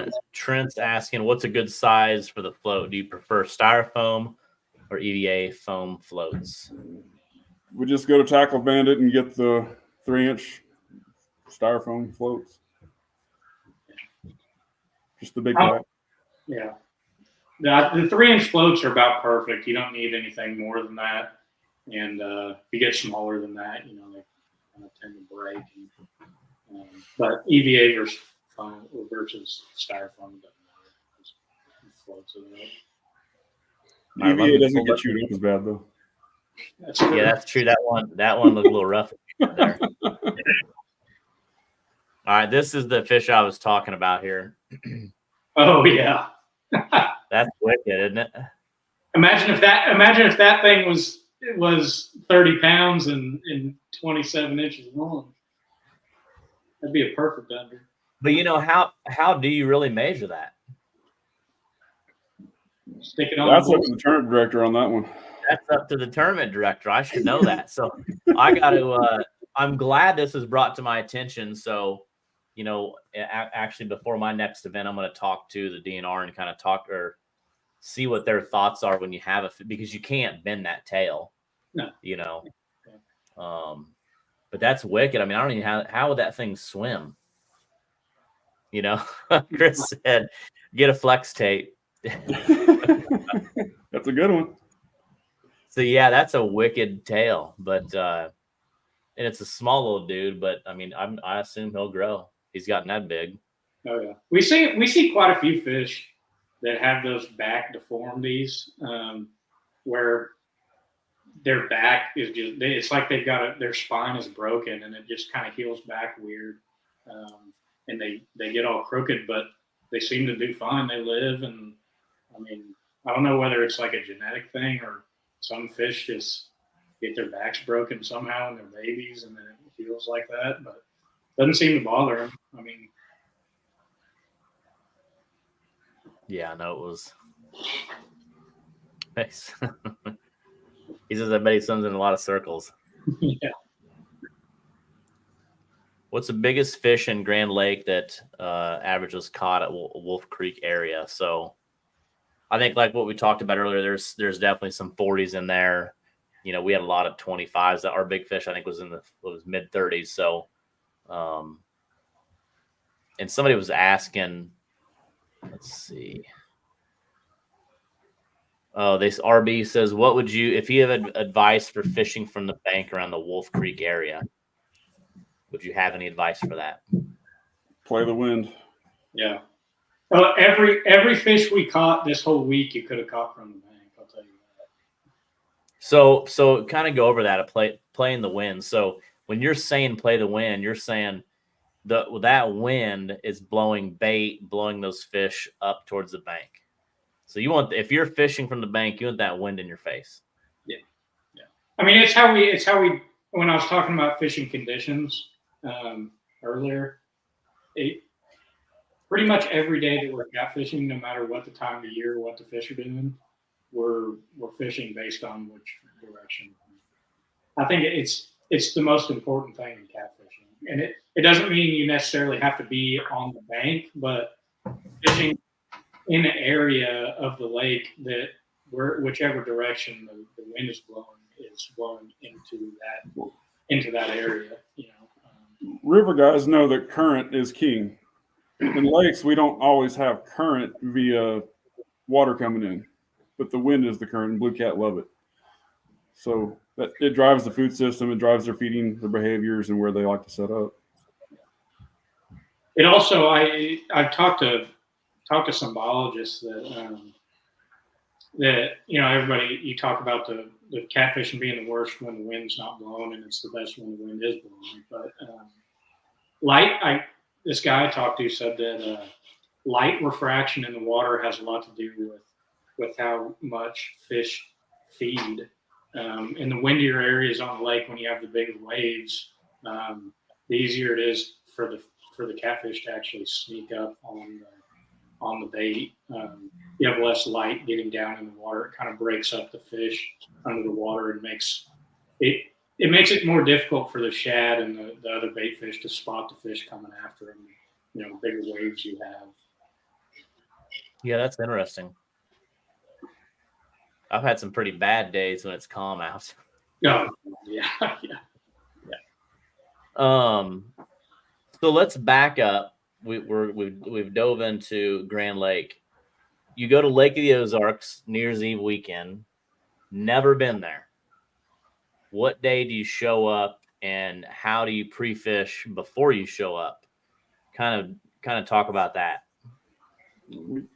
do. Trent's asking, what's a good size for the float? Do you prefer styrofoam or EVA foam floats? We just go to Tackle Bandit and get the 3-inch styrofoam floats. Just the big guy. Yeah. The 3-inch floats are about perfect. You don't need anything more than that. And if you get smaller than that, they kind of tend to break. But EVA versus styrofoam doesn't matter. Just floats it up. EVA doesn't get chewed up as bad though. That's true. Yeah, that's true. That one looked a little rough there. All right, this is the fish I was talking about here. Oh yeah. That's wicked, isn't it? Imagine if that thing was 30 pounds and 27 inches long. That'd be a perfect under. But how do you really measure that? Stick it on. That's up to the tournament director on that one. That's up to the tournament director. I should know that. So I got to. I'm glad this was brought to my attention. So, actually, before my next event, I'm going to talk to the DNR and kind of talk or see what their thoughts are when you have because you can't bend that tail. No. But that's wicked. I mean, I don't even how would that thing swim? Chris said, get a flex tape. That's a good one. So yeah, that's a wicked tail, but and it's a small little dude, but I mean, I assume he'll grow. He's gotten that big. Oh yeah, we see quite a few fish that have those back deformities, where their back is it's like they've got their spine is broken and it just kind of heals back weird, and they get all crooked, but they seem to do fine. They live, and I mean, I don't know whether it's like a genetic thing or some fish just get their backs broken somehow in their babies and then it heals like that, but it doesn't seem to bother them. I mean, yeah, no, it was nice. He says, I bet he swims in a lot of circles. Yeah. What's the biggest fish in Grand Lake that average was caught at Wolf Creek area? So I think like what we talked about earlier, there's definitely some 40s in there. We had a lot of 25s. That our big fish, I think, was in the mid 30s. So, and somebody was asking, let's see. Oh, this RB says, what would you, if you have advice for fishing from the bank around the Wolf Creek area, would you have any advice for that? Play the wind. Yeah. Well, every fish we caught this whole week, you could have caught from the bank. I'll tell you that. So kind of go over that, playing the wind. So when you're saying play the wind, you're saying that wind is blowing those fish up towards the bank. So if you're fishing from the bank, you want that wind in your face. Yeah. I mean, it's how we. When I was talking about fishing conditions earlier, pretty much every day that we're catfishing, no matter what the time of the year, what the fish are doing, we're fishing based on which direction. I think it's the most important thing in catfishing, and it doesn't mean you necessarily have to be on the bank, but fishing in an area of the lake that whichever direction the wind is blowing into that area. River guys know that current is king. In lakes, we don't always have current via water coming in, but the wind is the current, and blue cat love it. So it drives the food system, it drives their feeding, their behaviors, and where they like to set up. It also, I've talked to some biologists that everybody, you talk about the catfishing being the worst when the wind's not blowing, and it's the best when the wind is blowing. But this guy I talked to said that light refraction in the water has a lot to do with how much fish feed. In the windier areas on the lake, when you have the bigger waves, the easier it is for the catfish to actually sneak up on the bait. You have less light getting down in the water. It kind of breaks up the fish under the water and makes it more difficult for the shad and the other bait fish to spot the fish coming after them. Bigger waves you have. Yeah, that's interesting. I've had some pretty bad days when it's calm out. Oh, yeah. So let's back up. We've dove into Grand Lake. You go to Lake of the Ozarks New Year's Eve weekend. Never been there. What day do you show up, and how do you pre-fish before you show up? Kind of talk about that.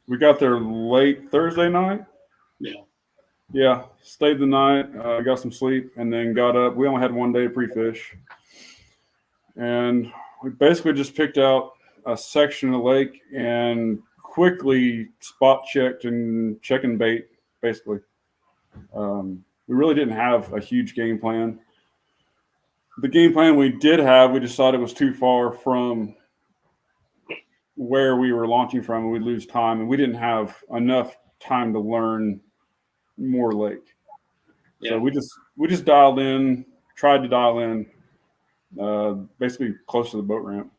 We got there late Thursday night. Yeah. Stayed the night, got some sleep, and then got up. We only had one day pre-fish, and we basically just picked out a section of the lake and quickly spot checked and checking bait. Basically, we really didn't have a huge game plan. The game plan we did have, we decided was too far from where we were launching from, and we'd lose time, and we didn't have enough time to learn more lake. Yeah. So we just tried to dial in, basically close to the boat ramp,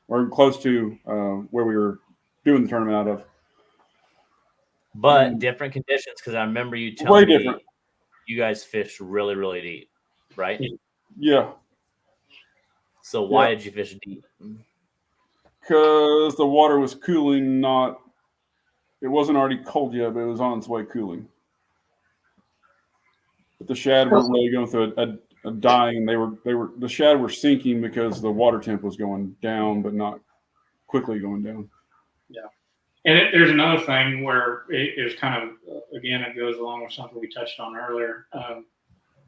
or close to where we were doing the tournament out of. But different conditions, because I remember you telling me you guys fished really, really deep, right? Yeah. So why did you fish deep? Because the water was cooling. It wasn't already cold yet, but it was on its way cooling. But the shad weren't really going through a dying. The shad were sinking because the water temp was going down, but not quickly going down. Yeah. And there's another thing where it was kind of, again, it goes along with something we touched on earlier. Kind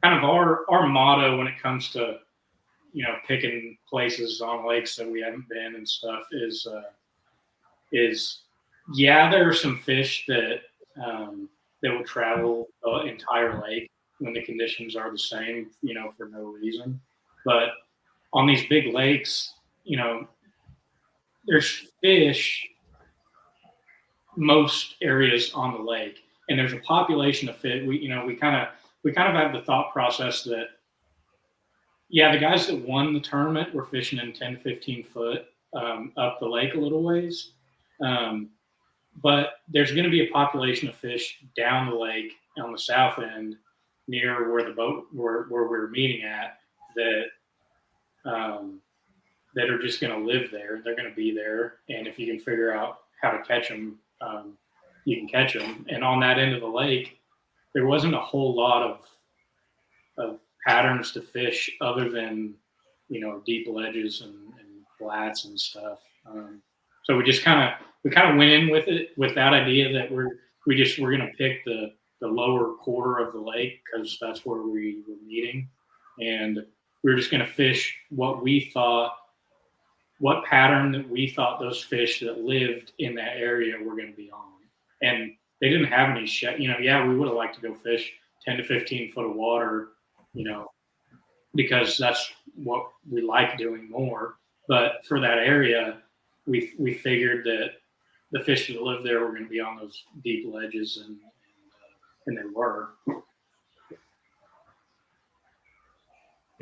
of our motto when it comes to, picking places on lakes that we haven't been and stuff is there are some fish that will travel the entire lake when the conditions are the same, for no reason. But on these big lakes, there's fish most areas on the lake, and there's a population of fish. We kind of have the thought process that, the guys that won the tournament were fishing in 10 to 15 foot up the lake a little ways. But there's going to be a population of fish down the lake on the south end near where the boat where we're meeting at that are just going to live there. They're going to be there, and if you can figure out how to catch them, you can catch them. And on that end of the lake, there wasn't a whole lot of patterns to fish other than deep ledges and flats and stuff. So we kind of went in with it with that idea that we're going to pick the lower quarter of the lake because that's where we were meeting, and we were just going to fish what pattern that we thought those fish that lived in that area were going to be on. And they didn't have any shad. We would have liked to go fish 10 to 15 foot of water, because that's what we like doing more. But for that area, we figured that the fish that live there were going to be on those deep ledges, and they were.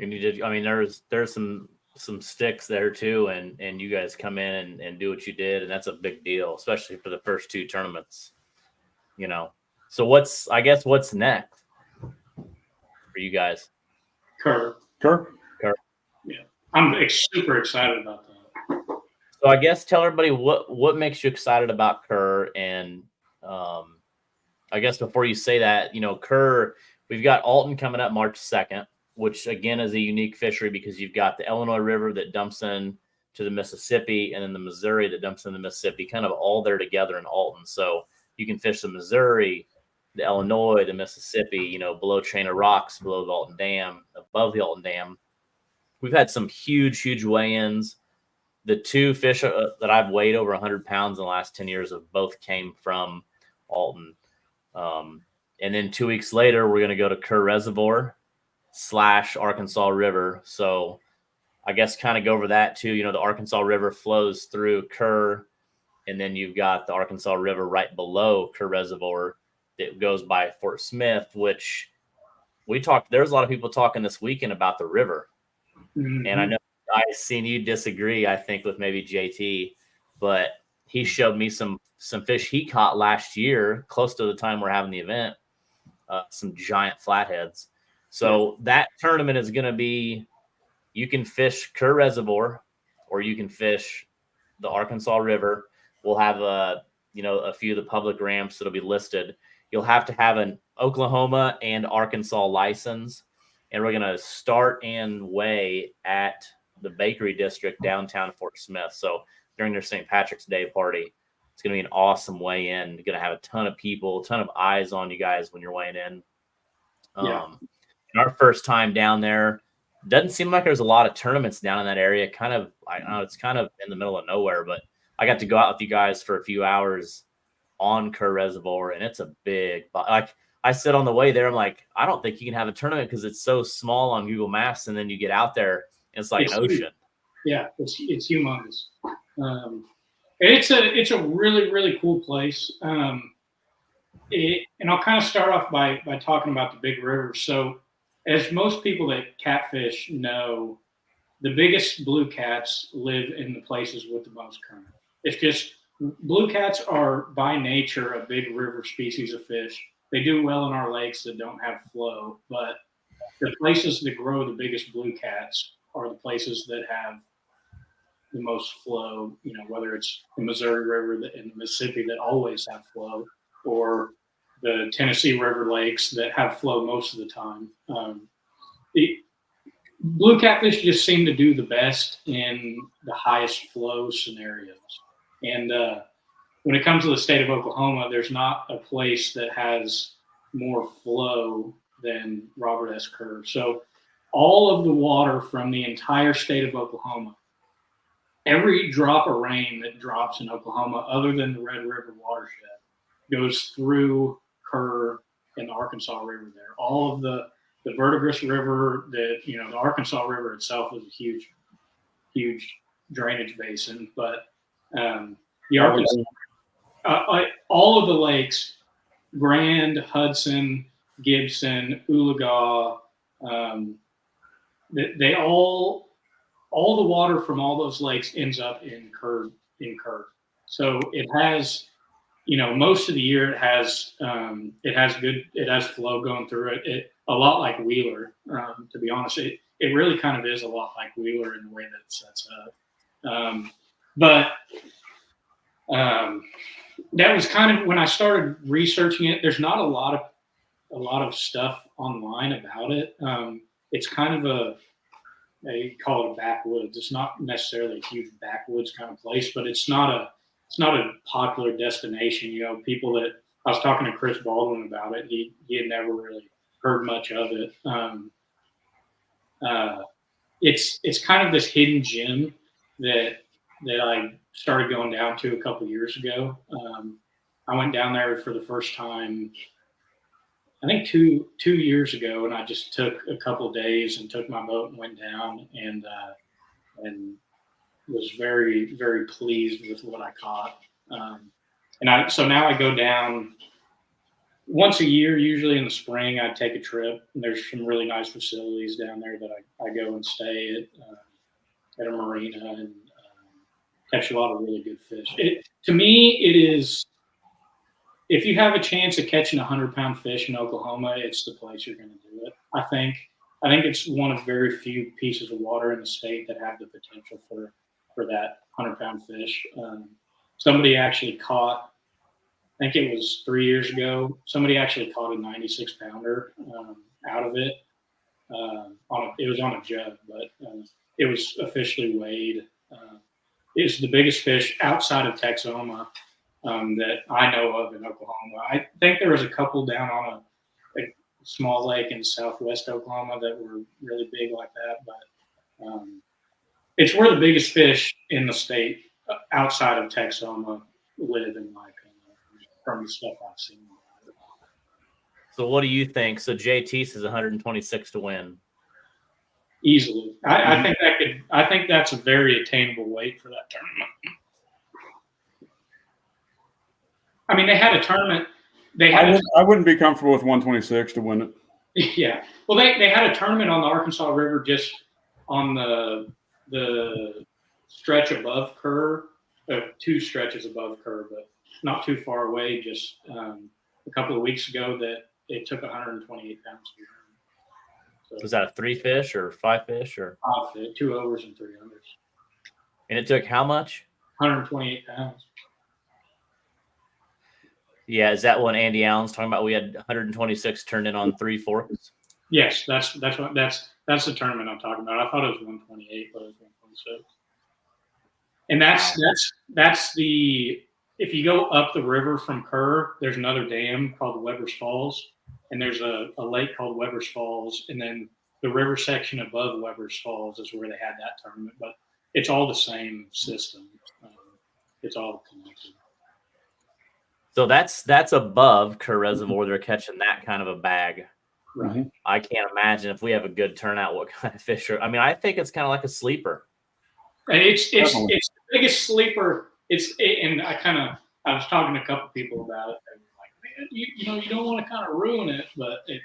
And you did. I mean, there's some sticks there too, and you guys come in and do what you did, and that's a big deal, especially for the first two tournaments. So what's next for you guys? Kerr. Yeah, I'm super excited about that. So I guess tell everybody what makes you excited about Kerr, and I guess before you say that, Kerr, we've got Alton coming up March 2nd, which again is a unique fishery because you've got the Illinois River that dumps in to the Mississippi, and then the Missouri that dumps in the Mississippi, kind of all there together in Alton. So you can fish the Missouri, the Illinois, the Mississippi, below Chain of Rocks, below the Alton Dam, above the Alton Dam. We've had some huge weigh-ins. The two fish that I've weighed over 100 pounds in the last 10 years have both came from Alton. And then 2 weeks later, we're going to go to Kerr Reservoir / Arkansas River. So I guess kind of go over that too. The Arkansas River flows through Kerr, and then you've got the Arkansas River right below Kerr Reservoir that goes by Fort Smith, which there's a lot of people talking this weekend about the river. Mm-hmm. And I know I've seen you disagree, I think, with maybe JT, but he showed me some fish he caught last year, close to the time we're having the event, some giant flatheads. So that tournament is going to be, you can fish Kerr Reservoir or you can fish the Arkansas River. We'll have a few of the public ramps that'll be listed. You'll have to have an Oklahoma and Arkansas license, and we're going to start and weigh at the Bakery District downtown Fort Smith. So during their St. Patrick's Day party, it's going to be an awesome weigh-in. You're going to have a ton of people, a ton of eyes on you guys when you're weighing in. And our first time down there, doesn't seem like there's a lot of tournaments down in that area. I don't know, it's kind of in the middle of nowhere, but I got to go out with you guys for a few hours on Kerr Reservoir, and it's a big, like I said on the way there, I'm like, I don't think you can have a tournament because it's so small on Google Maps, and then you get out there, and it's like an ocean. Yeah, it's humongous. It's a really cool place. And I'll kind of start off by talking about the big rivers. So as most people that catfish know, the biggest blue cats live in the places with the most current. It's just blue cats are by nature a big river species of fish. They do well in our lakes that don't have flow, but the places that grow the biggest blue cats are the places that have the most flow, whether it's the Missouri River and the Mississippi that always have flow, or the Tennessee River lakes that have flow most of the time. The blue catfish just seem to do the best in the highest flow scenarios. And when it comes to the state of Oklahoma, there's not a place that has more flow than Robert S. Kerr. So all of the water from the entire state of Oklahoma, every drop of rain that drops in Oklahoma, other than the Red River watershed, goes through Kerr and the Arkansas River there. All of the Verdigris River, the Arkansas River itself is a huge drainage basin, but the Arkansas, all of the lakes, Grand, Hudson, Gibson, Oologah, they all the water from all those lakes ends up in Kerr. So it has, most of the year it has flow going through it. It a lot like Wheeler, to be honest. It really kind of is a lot like Wheeler in the way that it sets up. But that was kind of when I started researching it. There's not a lot of stuff online about it. It's kind of they call it a backwoods. It's not necessarily a huge backwoods kind of place, but it's not a popular destination. People that I was talking to Chris Baldwin about it. He had never really heard much of it. It's kind of this hidden gem that I started going down to a couple years ago. I went down there for the first time, I think two years ago, and I just took a couple of days and took my boat and went down and was very, very pleased with what I caught. So now I go down once a year, usually in the spring. I take a trip, and there's some really nice facilities down there that I go and stay at a marina and catch a lot of really good fish. To me, it is, if you have a chance of catching 100-pound fish in Oklahoma, it's the place you're going to do it. I think it's one of very few pieces of water in the state that have the potential for that 100-pound fish. Somebody actually caught, I think it was 3 years ago, somebody actually caught a 96-pounder out of it. It was on a jug, but it was officially weighed. is the biggest fish outside of Texoma that I know of in Oklahoma. I think there was a couple down on a small lake in southwest Oklahoma that were really big like that, but it's where the biggest fish in the state outside of Texoma live, in my opinion, from the stuff I've seen. So what do you think? So JT says 126 to win. Easily. I think that's a very attainable weight for that tournament. I mean, they had a tournament. I wouldn't be comfortable with 126 to win it. Yeah. Well, they had a tournament on the Arkansas River just on the stretch above Kerr, 2 stretches above Kerr, but not too far away. Just a couple of weeks ago, that it took 128 pounds to run. So, was that a 3 fish or 5 fish or 2 overs and 3 unders? And it took how much? 128 pounds. Yeah, is that what Andy Allen's talking about? We had 126 turned in on 3 forks. Yes, that's the tournament I'm talking about. I thought it was 128, but it was 126. And that's the, if you go up the river from Kerr, there's another dam called Weber's Falls, and there's a lake called Weber's Falls, and then the river section above Weber's Falls is where they had that tournament. But it's all the same system. It's all connected. So that's above Kerr Reservoir. They're catching that kind of a bag. Right. I can't imagine if we have a good turnout what kind of fish are. I mean, I think it's kind of like a sleeper. And it's the biggest sleeper. And I was talking to a couple people about it. And like, man, you don't want to kind of ruin it, but it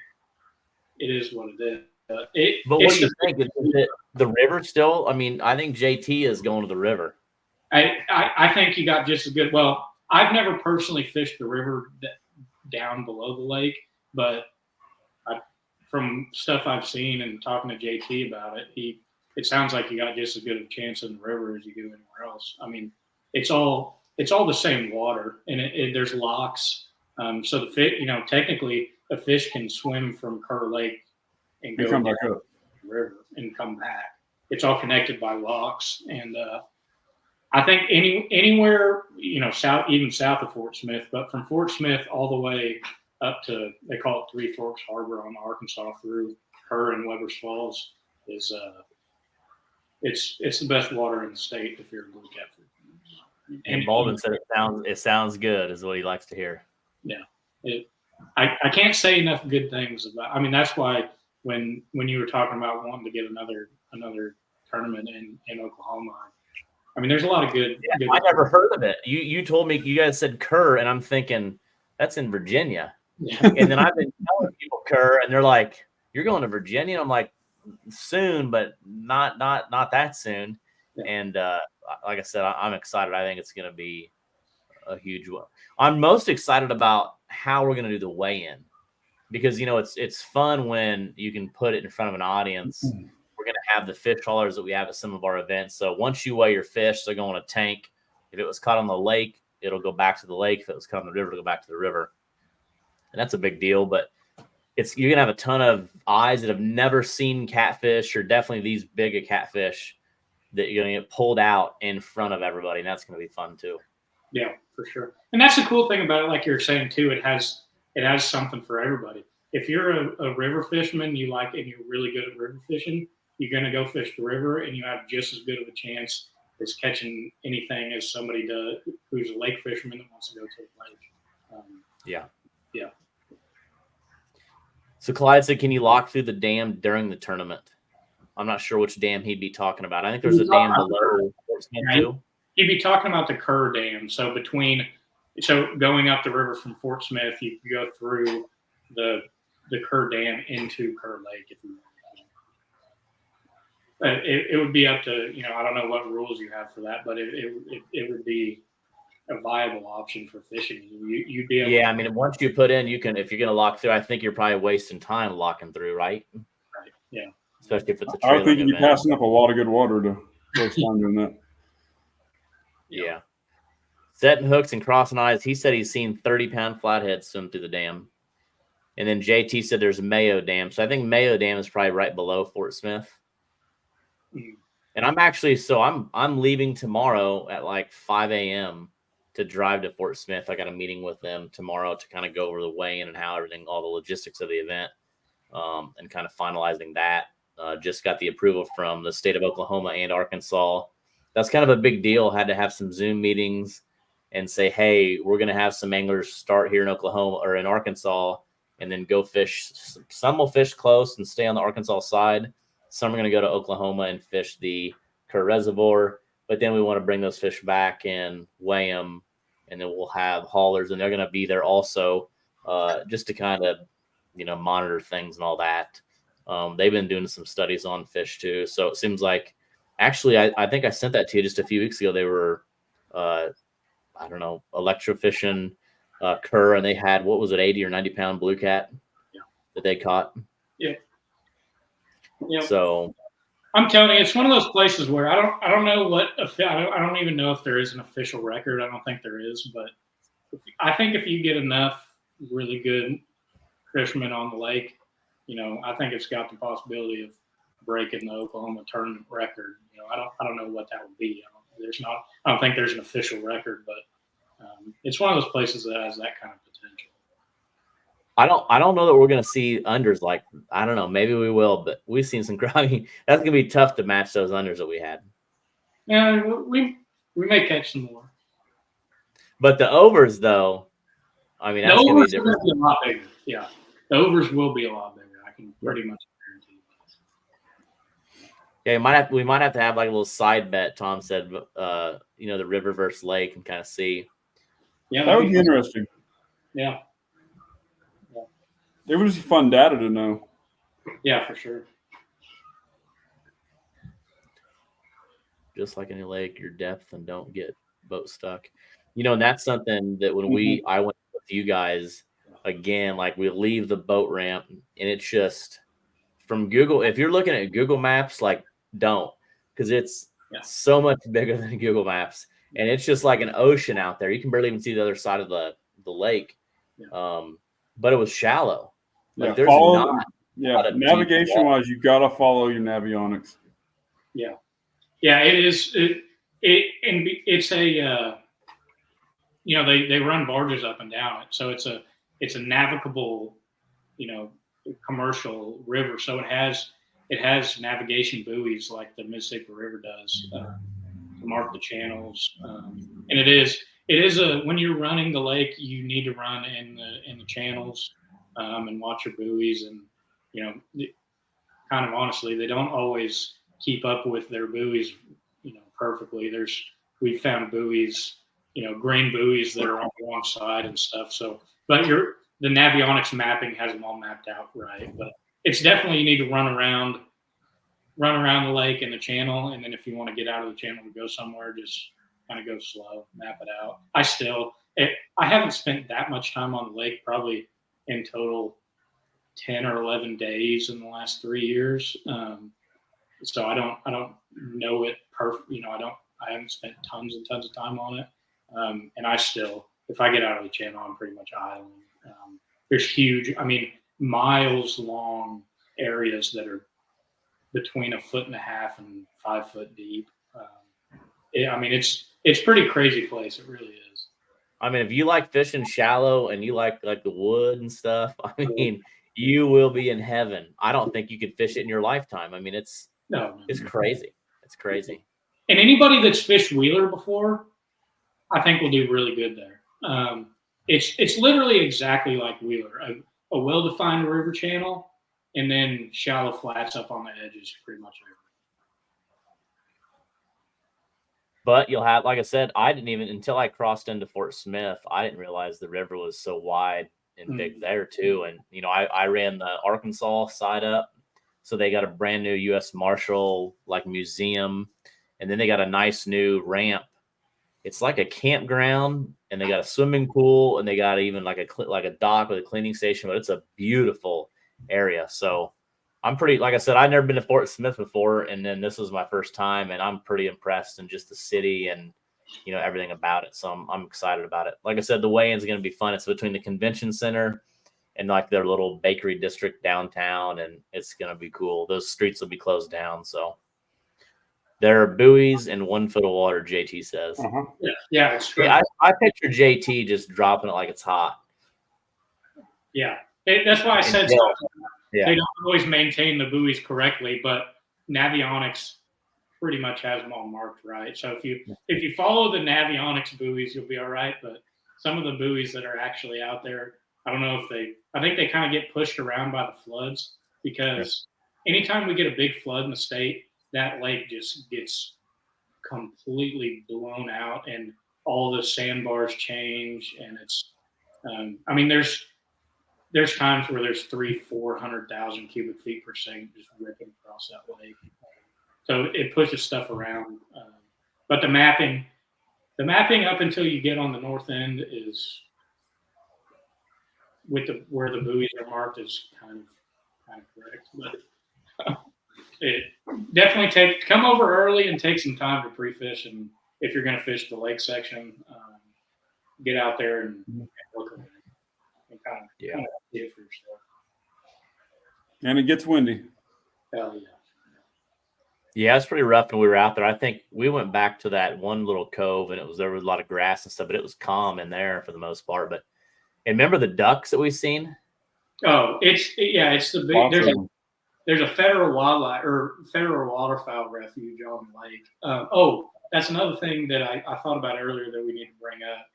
is what it is. But what do you think? Is it the river still? I mean, I think JT is going to the river. I think you got just as good. Well, I've never personally fished the river down below the lake, but from stuff I've seen and talking to JT about it, it sounds like you got just as good of a chance in the river as you do anywhere else. I mean, it's all the same water, and there's locks. So the fish, technically, a fish can swim from Kerr Lake and go come back up the river and come back. It's all connected by locks, and I think anywhere south of Fort Smith, but from Fort Smith all the way up to, they call it Three Forks Harbor on Arkansas through Kerr and Weber's Falls, is it's the best water in the state if you're a blue catfish. And Baldwin said it sounds good, is what he likes to hear. Yeah, I can't say enough good things about. I mean, that's why when you were talking about wanting to get another tournament in Oklahoma, I mean, there's a lot of good. Yeah, I never heard of it. You told me, you guys said Kerr, and I'm thinking that's in Virginia. Yeah. And then I've been telling people Kerr, and they're like, "You're going to Virginia?" And I'm like, "Soon, but not that soon." Yeah. And like I said, I'm excited. I think it's going to be a huge one. I'm most excited about how we're going to do the weigh-in, because it's fun when you can put it in front of an audience. We're going to have the fish haulers that we have at some of our events. So once you weigh your fish, they're going to a tank. If it was caught on the lake, it'll go back to the lake. If it was caught on the river, it'll go back to the river. And that's a big deal. But you're going to have a ton of eyes that have never seen catfish, or definitely these big a catfish, that you're going to get pulled out in front of everybody. And that's going to be fun too. Yeah, for sure. And that's the cool thing about it. Like you're saying too, it has something for everybody. If you're a river fisherman, and you're really good at river fishing, you're going to go fish the river, and you have just as good of a chance as catching anything as somebody does who's a lake fisherman that wants to go to the lake. Yeah. Yeah. So Clyde said, can you lock through the dam during the tournament? I'm not sure which dam he'd be talking about. I think there's a dam below too. He'd be talking about the Kerr Dam. So going up the river from Fort Smith, you go through the Kerr Dam into Kerr Lake. If you it would be up to, I don't know what rules you have for that, but it would be a viable option for fishing. You'd be able I mean, once you put in, you can, if you're going to lock through, I think you're probably wasting time locking through, right? Right. Yeah. Especially if it's a I think you're passing up a lot of good water to waste time doing that. Yeah. Setting hooks and crossing eyes. He said he's seen 30-pound flatheads swim through the dam. And then JT said there's Mayo Dam. So I think Mayo Dam is probably right below Fort Smith. And And I'm leaving tomorrow at like 5 a.m. to drive to Fort Smith. I got a meeting with them tomorrow to kind of go over the weigh-in and how everything, all the logistics of the event, and kind of finalizing that. Just got the approval from the state of Oklahoma and Arkansas. That's kind of a big deal. Had to have some Zoom meetings and say, hey, we're going to have some anglers start here in Oklahoma or in Arkansas and then go fish. Some will fish close and stay on the Arkansas side. Some are going to go to Oklahoma and fish the Kerr Reservoir. But then we want to bring those fish back and weigh them. And then we'll have haulers, and they're going to be there also just to kind of, monitor things and all that. They've been doing some studies on fish too. So it seems like, actually, I think I sent that to you just a few weeks ago. They were, electrofishing Kerr, and they had, what was it, 80 or 90 pound blue cat that they caught. Yeah. Yeah. So I'm telling you, it's one of those places where I don't know I don't even know if there is an official record. I don't think there is, but I think if you get enough really good fishermen on the lake, I think it's got the possibility of breaking the Oklahoma tournament record. I don't know what that would be. I don't think there's an official record, but it's one of those places that has that kind of potential. I don't know that we're going to see unders like, I don't know, maybe we will, but we've seen some that's going to be tough to match those unders that we had. Yeah, we may catch some more. But the overs, though, I mean, that's going to be a lot bigger. Yeah, the overs will be a lot bigger. I can pretty much guarantee that. Yeah, we might have to have like a little side bet. Tom said, the river versus lake, and kind of see. Yeah, that would be interesting. Yeah. It was fun data to know. Yeah, for sure. Just like any lake, your depth and don't get boat stuck. And that's something that when I went with you guys again, like we leave the boat ramp and it's just from Google. If you're looking at Google Maps, like don't, because it's so much bigger than Google Maps, and it's just like an ocean out there. You can barely even see the other side of the lake. Yeah. But it was shallow. Like there's navigation wise, you gotta follow your navionics. Yeah, it is. It's a they run barges up and down it, so it's a navigable, commercial river. So it has navigation buoys like the Mississippi River does to mark the channels, and it is when you're running the lake, you need to run in the channels. And watch your buoys, and kind of honestly, they don't always keep up with their buoys, perfectly. We've found buoys, green buoys that are on the wrong side and stuff. So, but the navionics mapping has them all mapped out right. But it's definitely, you need to run around the lake and the channel, and then if you want to get out of the channel to go somewhere, just kind of go slow, map it out. I haven't spent that much time on the lake, probably in total 10 or 11 days in the last 3 years. So I don't know it perfect. I haven't spent tons and tons of time on it. And if I get out of the channel, I'm pretty much idling. There's huge, miles long areas that are between 1.5 feet and 5 foot deep. It's pretty crazy place. It really is. If you like fishing shallow and you like the wood and stuff, you will be in heaven. I don't think you could fish it in your lifetime. It's crazy. It's crazy. And anybody that's fished Wheeler before, I think will do really good there. It's literally exactly like Wheeler, a well-defined river channel, and then shallow flats up on the edges, pretty much everywhere. But you'll have, like I said, until I crossed into Fort Smith, I didn't realize the river was so wide and big there too. And, I ran the Arkansas side up. So they got a brand new U.S. Marshal museum. And then they got a nice new ramp. It's like a campground, and they got a swimming pool, and they got even like a dock with a cleaning station, but it's a beautiful area. So I'm pretty, like I said, I've never been to Fort Smith before, and then this was my first time, and I'm pretty impressed in just the city and, everything about it. So I'm excited about it. Like I said, the weigh-in is going to be fun. It's between the convention center and like their little bakery district downtown, and it's going to be cool. Those streets will be closed down. So There are buoys and 1 foot of water, JT says. Uh-huh. Yeah, it's true. Yeah, I picture JT just dropping it like it's hot. Yeah, that's why I said Yeah. they don't always maintain the buoys correctly, but Navionics pretty much has them all marked right. So if you follow the Navionics buoys, you'll be all right. But some of the buoys that are actually out there, I don't know if I think they kind of get pushed around by the floods, because anytime we get a big flood in the state, that lake just gets completely blown out and all the sandbars change. And it's, I mean, there's times where there's 300,000-400,000 cubic feet per second just ripping across that lake. So it pushes stuff around. But the mapping up until you get on the north end is with where the buoys are marked is kind of correct. But it definitely come over early and take some time to pre-fish. And if you're going to fish the lake section, get out there and look at it and kind of see it for yourself. And it gets windy. Hell yeah. Yeah, it's pretty rough when we were out there. I think we went back to that one little cove, and there was a lot of grass and stuff, but it was calm in there for the most part. But and remember the ducks that we've seen? Oh, it's the big. Awesome. There's a federal waterfowl refuge on the lake. That's another thing that I thought about earlier that we need to bring up.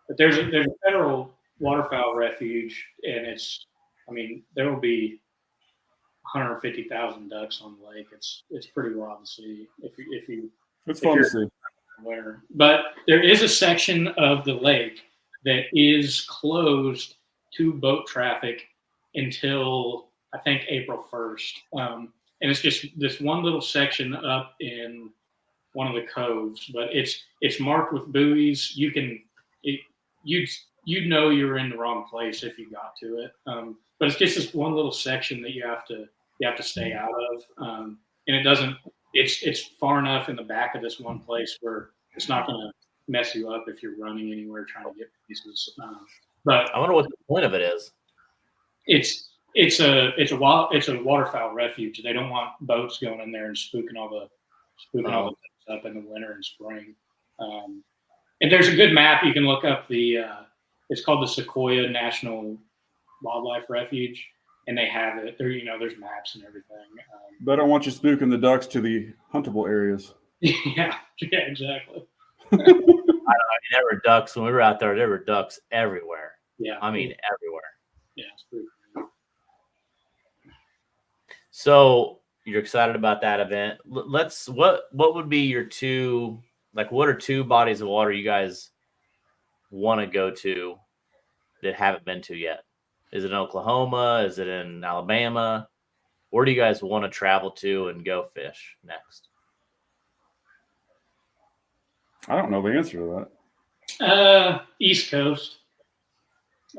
But there's a federal waterfowl refuge, and there will be 150,000 ducks on the lake. It's pretty wild to see if you. It's fun to see. Winter. But there is a section of the lake that is closed to boat traffic until I think April 1st, and it's just this one little section up in one of the coves. But it's marked with buoys. You'd know you're in the wrong place if you got to it. But it's just this one little section that you have to stay out of, and it doesn't. It's far enough in the back of this one place where it's not going to mess you up if you're running anywhere trying to get pieces. But I wonder what the point of it is. It's a waterfowl refuge. They don't want boats going in there and spooking all the boats up in the winter and spring. And there's a good map you can look up. It's called the Sequoia National Wildlife Refuge, and they have it. There's maps and everything. But I don't want you spooking the ducks to the huntable areas. Yeah, exactly. There were ducks when we were out there. There were ducks everywhere. Yeah, I mean everywhere. Yeah, it's pretty cool. So you're excited about that event. What would be your two? Like, what are two bodies of water you guys want to go to that haven't been to yet? Is it in Oklahoma? Is it in Alabama? Where do you guys want to travel to and go fish next? I don't know the answer to that. East Coast.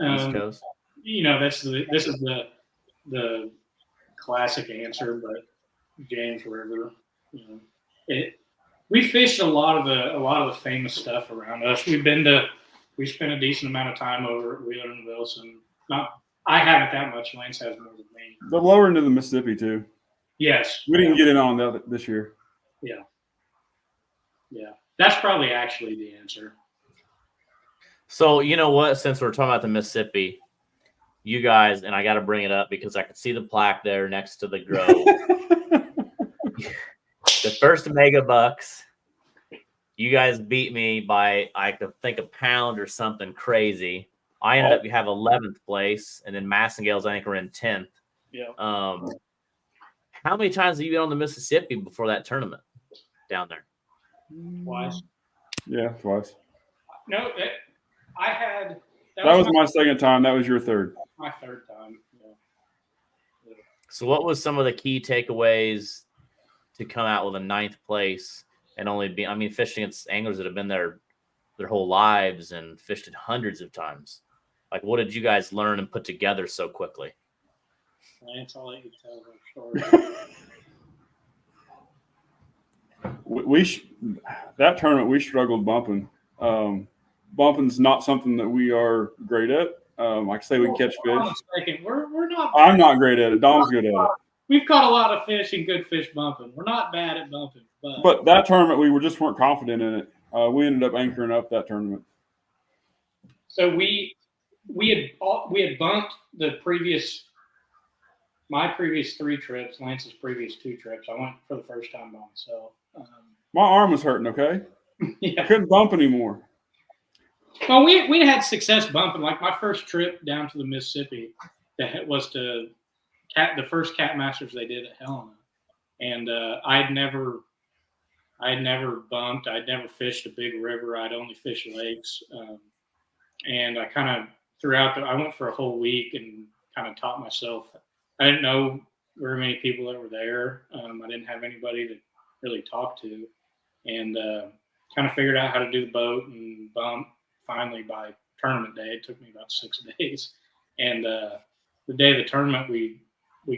East Coast. This is the classic answer, but James River. We fished a lot of the famous stuff around us. We spent a decent amount of time over at Wheeler and Wilson. I haven't that much. Lance has more than me. The lower end of the Mississippi too. Yes. We didn't get in on that this year. Yeah. Yeah. That's probably actually the answer. So you know what? Since we're talking about the Mississippi, you guys, and I got to bring it up because I could see the plaque there next to the grove. The first Mega Bucks, you guys beat me by, I could think, a pound or something crazy. I ended up have 11th place, and then Massengales, I think, were in 10th. Yeah. How many times have you been on the Mississippi before that tournament down there? Twice. Yeah, twice. No, I had. That was my second time. That was your third. My third time. Yeah. So what was some of the key takeaways to come out with a 9th place and only be, fishing against anglers that have been there their whole lives and fished it hundreds of times? Like, what did you guys learn and put together so quickly? Lance, I'll let you tell that story. That tournament we struggled bumping. Bumping's not something that we are great at. Like I say, we catch fish. We're not. I'm not great at it. Dom's good at it. we've caught a lot of fish and good fish bumping. We're not bad at bumping, But that tournament, we weren't confident in it. We ended up anchoring up that tournament. So we had bumped my previous 3 trips, Lance's previous 2 trips. I went for the first time by myself. My arm was hurting. Okay, yeah. I couldn't bump anymore. Well, we had success bumping. Like my first trip down to the Mississippi, that was the first Cat Masters they did at Helena, and I'd never bumped. I'd never fished a big river. I'd only fished lakes, and I kind of I went for a whole week and kind of taught myself. I didn't know very many people that were there. I didn't have anybody to really talk to, and kind of figured out how to do the boat and bump. Finally, by tournament day, it took me about 6 days. And the day of the tournament, we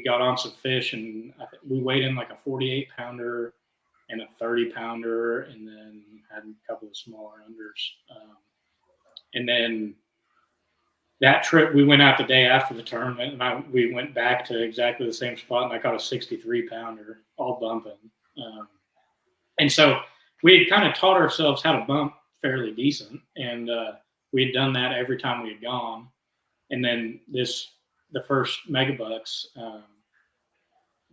got on some fish, and we weighed in like a 48-pounder and a 30-pounder, and then had a couple of smaller unders. And then that trip, we went out the day after the tournament, and we went back to exactly the same spot, and I caught a 63-pounder, all bumping. And so we had kind of taught ourselves how to bump fairly decent, and we had done that every time we had gone. And then the first megabucks,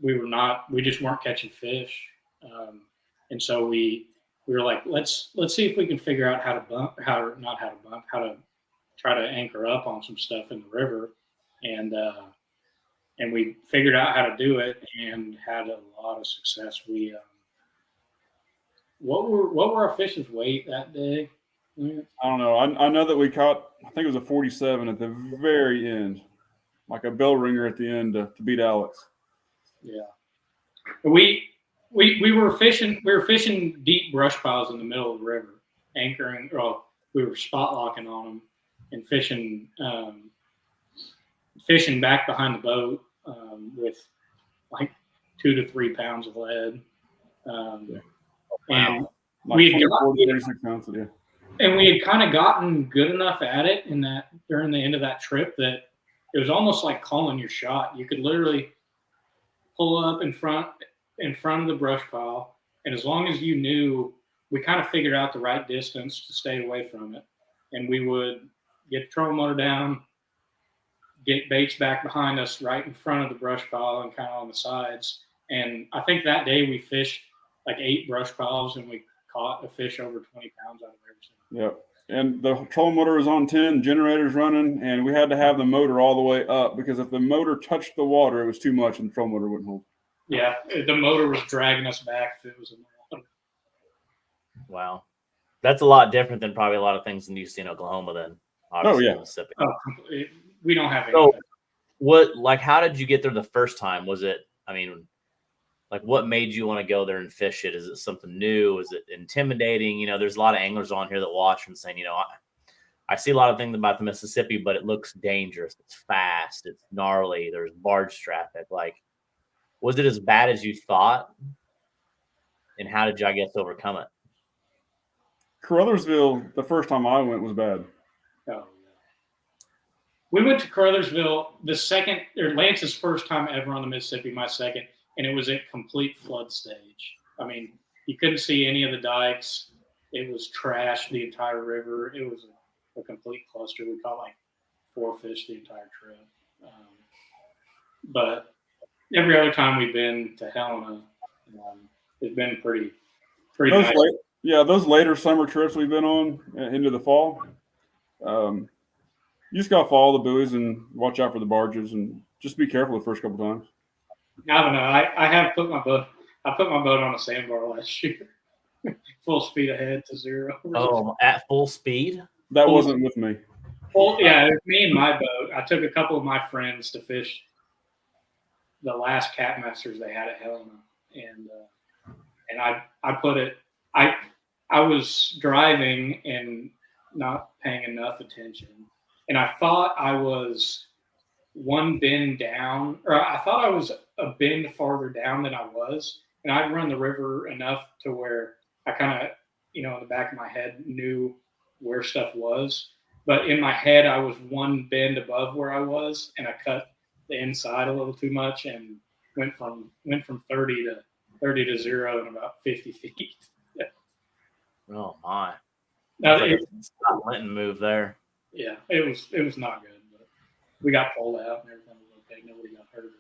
we just weren't catching fish, and so we were like, let's see if we can figure out how to try to anchor up on some stuff in the river, and we figured out how to do it and had a lot of success. We what were our fish's weight that day? I don't know. I know that we caught, I think it was a 47 at the very end, like a bell ringer at the end to beat Alex. Yeah, we were fishing. We were fishing deep brush piles in the middle of the river, anchoring. Well, we were spot locking on them and fishing back behind the boat with like 2 to 3 pounds of lead. And like we had 36 ounces, yeah. And we had kind of gotten good enough at it during the end of that trip that it was almost like calling your shot. You could literally pull up in front of the brush pile, and as long as you knew, we kind of figured out the right distance to stay away from it, and we would get the trolling motor down, get baits back behind us right in front of the brush pile and kind of on the sides. And I think that day we fished like 8 brush piles, and we caught a fish over 20 pounds out of every single. Yep. And the trolling motor was on 10, generator's running, and we had to have the motor all the way up because if the motor touched the water, it was too much and the trolling motor wouldn't hold. Yeah, the motor was dragging us back if it was in the water. Wow. That's a lot different than probably a lot of things you see in Oklahoma then. Obviously, yeah. Mississippi. Oh, we don't have anything. So, how did you get there the first time? Was it, what made you want to go there and fish it? Is it something new? Is it intimidating? There's a lot of anglers on here that watch and saying, I see a lot of things about the Mississippi, but it looks dangerous. It's fast. It's gnarly. There's barge traffic. Was it as bad as you thought? And how did you, overcome it? Caruthersville, the first time I went, was bad. Oh, we went to Caruthersville Lance's first time ever on the Mississippi, my second, and it was at complete flood stage. You couldn't see any of the dikes. It was trash, the entire river. It was a complete cluster. We caught like 4 fish the entire trip. But every other time we've been to Helena, it's been pretty nice. Those later summer trips we've been on into the fall, you just got to follow the buoys and watch out for the barges and just be careful the first couple times. I don't know. I have put my boat. I put my boat on a sandbar last year, full speed ahead to 0. Oh, at full speed? That wasn't with me. Well, yeah, it was me and my boat. I took a couple of my friends to fish the last Cat Masters they had at Helena, and I put it. I was driving and not paying enough attention, and I thought I was one bend down, or I thought I was a bend farther down than I was, and I'd run the river enough to where I kind of, in the back of my head knew where stuff was, but in my head I was one bend above where I was, and I cut the inside a little too much, and went from 30 to 0 in about 50 feet. Oh my! Now, That's like a Scott Linton move there. yeah, it was not good, but we got pulled out and everything was okay. Nobody got hurt.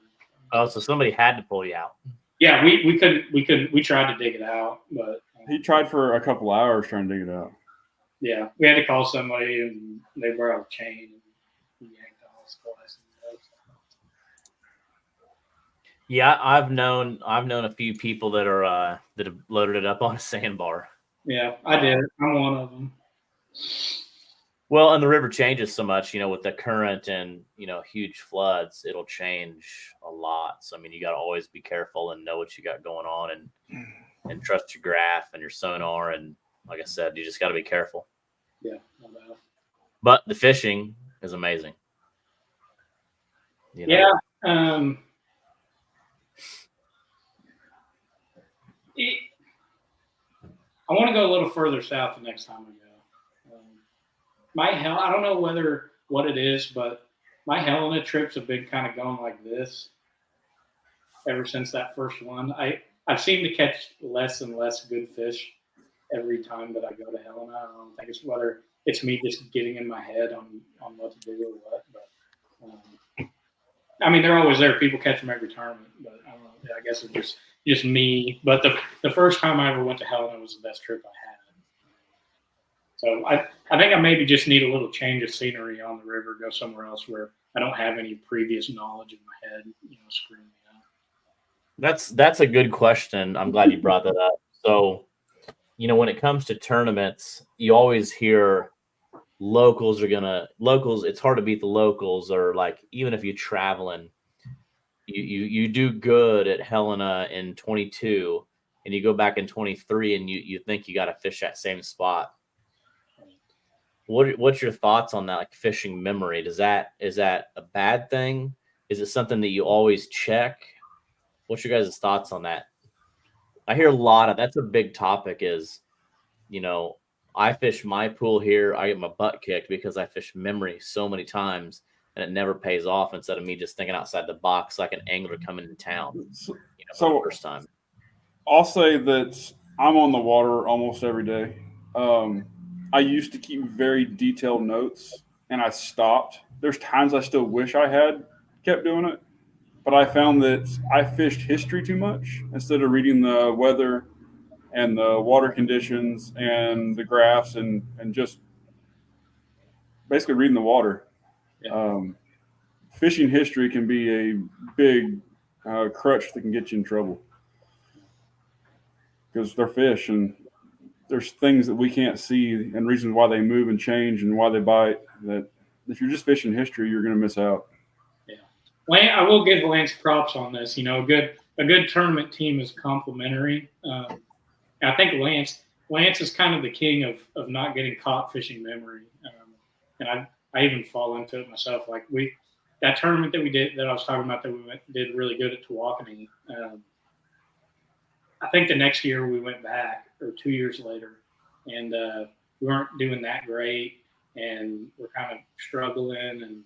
Oh, so somebody had to pull you out. Yeah, we couldn't. We tried to dig it out, but He tried for a couple hours trying to dig it out. yeah, we had to call somebody, and they brought a chain and yanked all his glasses out. Yeah, I've known a few people that are that have loaded it up on a sandbar. Yeah, I did. I'm one of them. Well, and the river changes so much, with the current and huge floods, it'll change a lot. So I mean, you got to always be careful and know what you got going on, and trust your graph and your sonar. And like I said, you just got to be careful. Yeah, no doubt. But the fishing is amazing. Yeah. I want to go a little further south the next time I go. I don't know what it is, but my Helena trips have been kind of going like this ever since that first one. I've seemed to catch less and less good fish every time that I go to Helena. I don't think it's whether it's me just getting in my head on what to do or what, but I mean, they're always there. People catch them every tournament, but I don't know. I guess it's just me. But the first time I ever went to Helena was the best trip I had. So I think I maybe just need a little change of scenery on the river, go somewhere else where I don't have any previous knowledge in my head, screwing me out. That's a good question. I'm glad you brought that up. So, when it comes to tournaments, you always hear locals. It's hard to beat the locals, or like even if you're traveling, you do good at Helena in 22 and you go back in 23 and you think you got to fish that same spot. What's your thoughts on that? Like fishing memory, is that a bad thing? Is it something that you always check? What's your guys' thoughts on that? I hear a lot of that's a big topic is, I fish my pool here. I get my butt kicked because I fish memory so many times and it never pays off instead of me just thinking outside the box like an angler coming to town for the first time. I'll say that I'm on the water almost every day. I used to keep very detailed notes and I stopped. There's times I still wish I had kept doing it, but I found that I fished history too much instead of reading the weather and the water conditions and the graphs and just basically reading the water. Yeah. Fishing history can be a big crutch that can get you in trouble because they're fish and there's things that we can't see and reasons why they move and change and why they bite that if you're just fishing history, you're going to miss out. Yeah. I will give Lance props on this. A good tournament team is complementary. I think Lance is kind of the king of not getting caught fishing memory. And I even fall into it myself. Like that tournament that we did, that I was talking about, that we did really good at Tawakoni. I think the next year we went back, or 2 years later, and we weren't doing that great, and we're kind of struggling.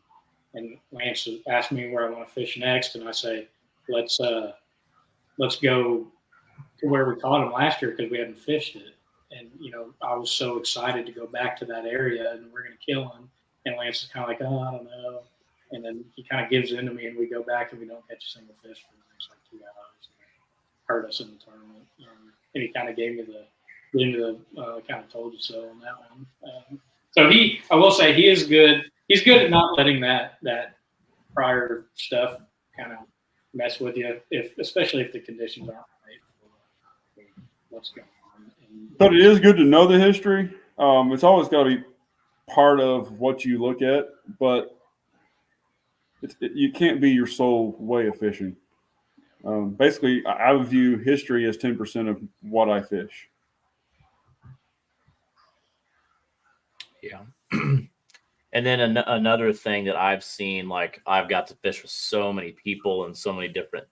And Lance asked me where I want to fish next, and I say, let's go to where we caught him last year because we hadn't fished it. And I was so excited to go back to that area, and we're going to kill him. And Lance is kind of like, oh, I don't know. And then he kind of gives in to me, and we go back and we don't catch a single fish for the next 2 hours. Hurt us in the tournament. And he kind of gave me the kind of told you so on that one. So I will say he is good. He's good at not letting that prior stuff kind of mess with you, especially if the conditions aren't right for what's going on. But it is good to know the history. It's always got to be part of what you look at, but you can't be your sole way of fishing. Basically, I would view history as 10% of what I fish. Yeah. And then another thing that I've seen, like I've got to fish with so many people and so many different,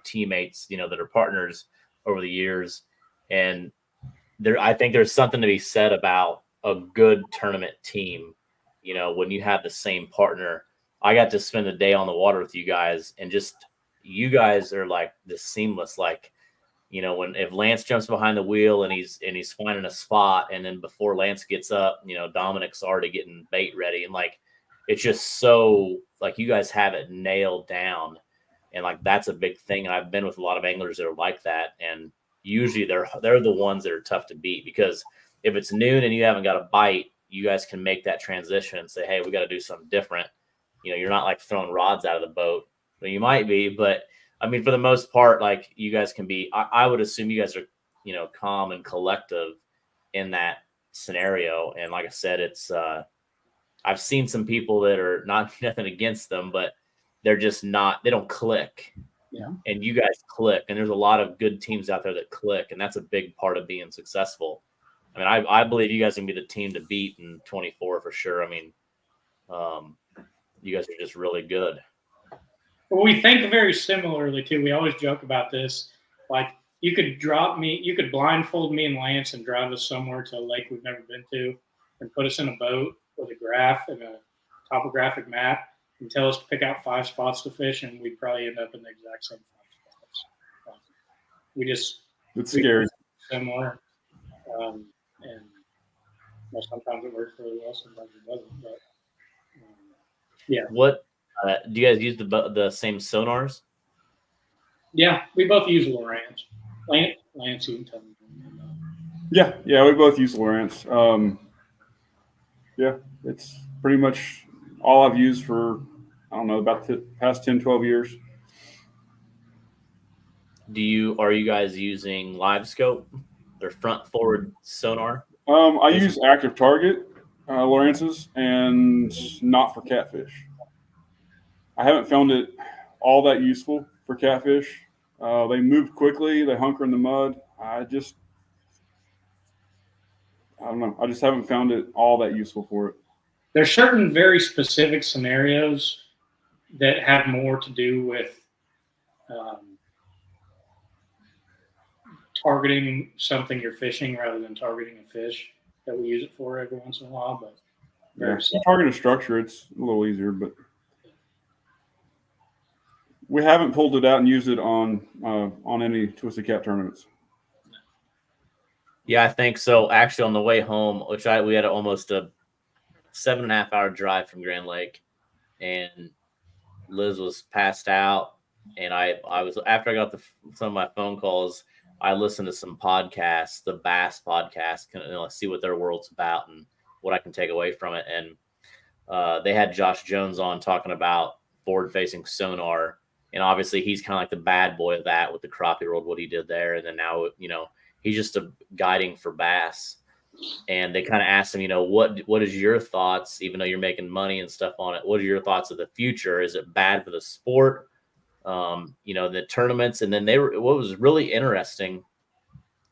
teammates, that are partners over the years. And I think there's something to be said about a good tournament team. When you have the same partner. I got to spend the day on the water with you guys and just, you guys are like this seamless, like, you know, if Lance jumps behind the wheel and he's finding a spot, and then before Lance gets up, you know, Dominic's already getting bait ready, and like it's just so like you guys have it nailed down, and like that's a big thing. And I've been with a lot of anglers that are like that, and usually they're the ones that are tough to beat, because if it's noon and you haven't got a bite, you guys can make that transition and say, hey, we got to do something different. You know, you're not like throwing rods out of the boat. Well, you might be, but I mean, for the most part, like you guys can be, I would assume you guys are, you know, calm and collective in that scenario. And like I said, it's, I've seen some people that are not nothing against them, but they're just not, they don't click. Yeah. And you guys click. And there's a lot of good teams out there that click. And that's a big part of being successful. I mean, I believe you guys can be the team to beat in 24 for sure. I mean, you guys are just really good. Well, we think very similarly too. We always joke about this. Like you could blindfold me and Lance and drive us somewhere to a lake we've never been to, and put us in a boat with a graph and a topographic map, and tell us to pick out 5 spots to fish, and we'd probably end up in the exact same 5 spots. It's scary. Similar, and sometimes it works really well, sometimes it doesn't. But yeah. What do you guys use the same sonars? Yeah, we both use Lowrance. Lance, you can tell me. Yeah, we both use Lowrance. Yeah, it's pretty much all I've used for, I don't know, about the past 10, 12 years. Are you guys using live scope, their front forward sonar? I use active target Lowrances, and not for catfish. I haven't found it all that useful for catfish. They move quickly. They hunker in the mud. I don't know. I just haven't found it all that useful for it. There's certain very specific scenarios that have more to do with targeting something you're fishing rather than targeting a fish, that we use it for every once in a while. But target a structure, it's a little easier, but we haven't pulled it out and used it on any Twisted Cat tournaments. Yeah, I think so. Actually, on the way home, we had almost a 7.5 hour drive from Grand Lake, and Liz was passed out, and I was, after I got some of my phone calls, I listened to some podcasts, the Bass podcast, see what their world's about and what I can take away from it. And they had Josh Jones on talking about forward-facing sonar, and obviously he's kind of like the bad boy of that with the crappie world, what he did there, and then now, you know, he's just a guiding for bass. And they kind of asked him, you know, what is your thoughts, even though you're making money and stuff on it? What are your thoughts of the future? Is it bad for the sport? You know, the tournaments. And then what was really interesting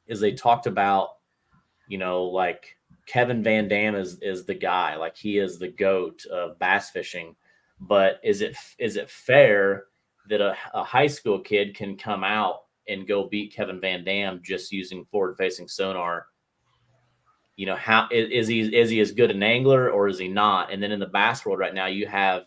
is they talked about, you know, like Kevin Van Dam is the guy, like he is the GOAT of bass fishing. But is it fair that a high school kid can come out and go beat Kevin Van Dam just using forward-facing sonar? You know, how is he as good an angler, or is he not? And then in the bass world right now, you have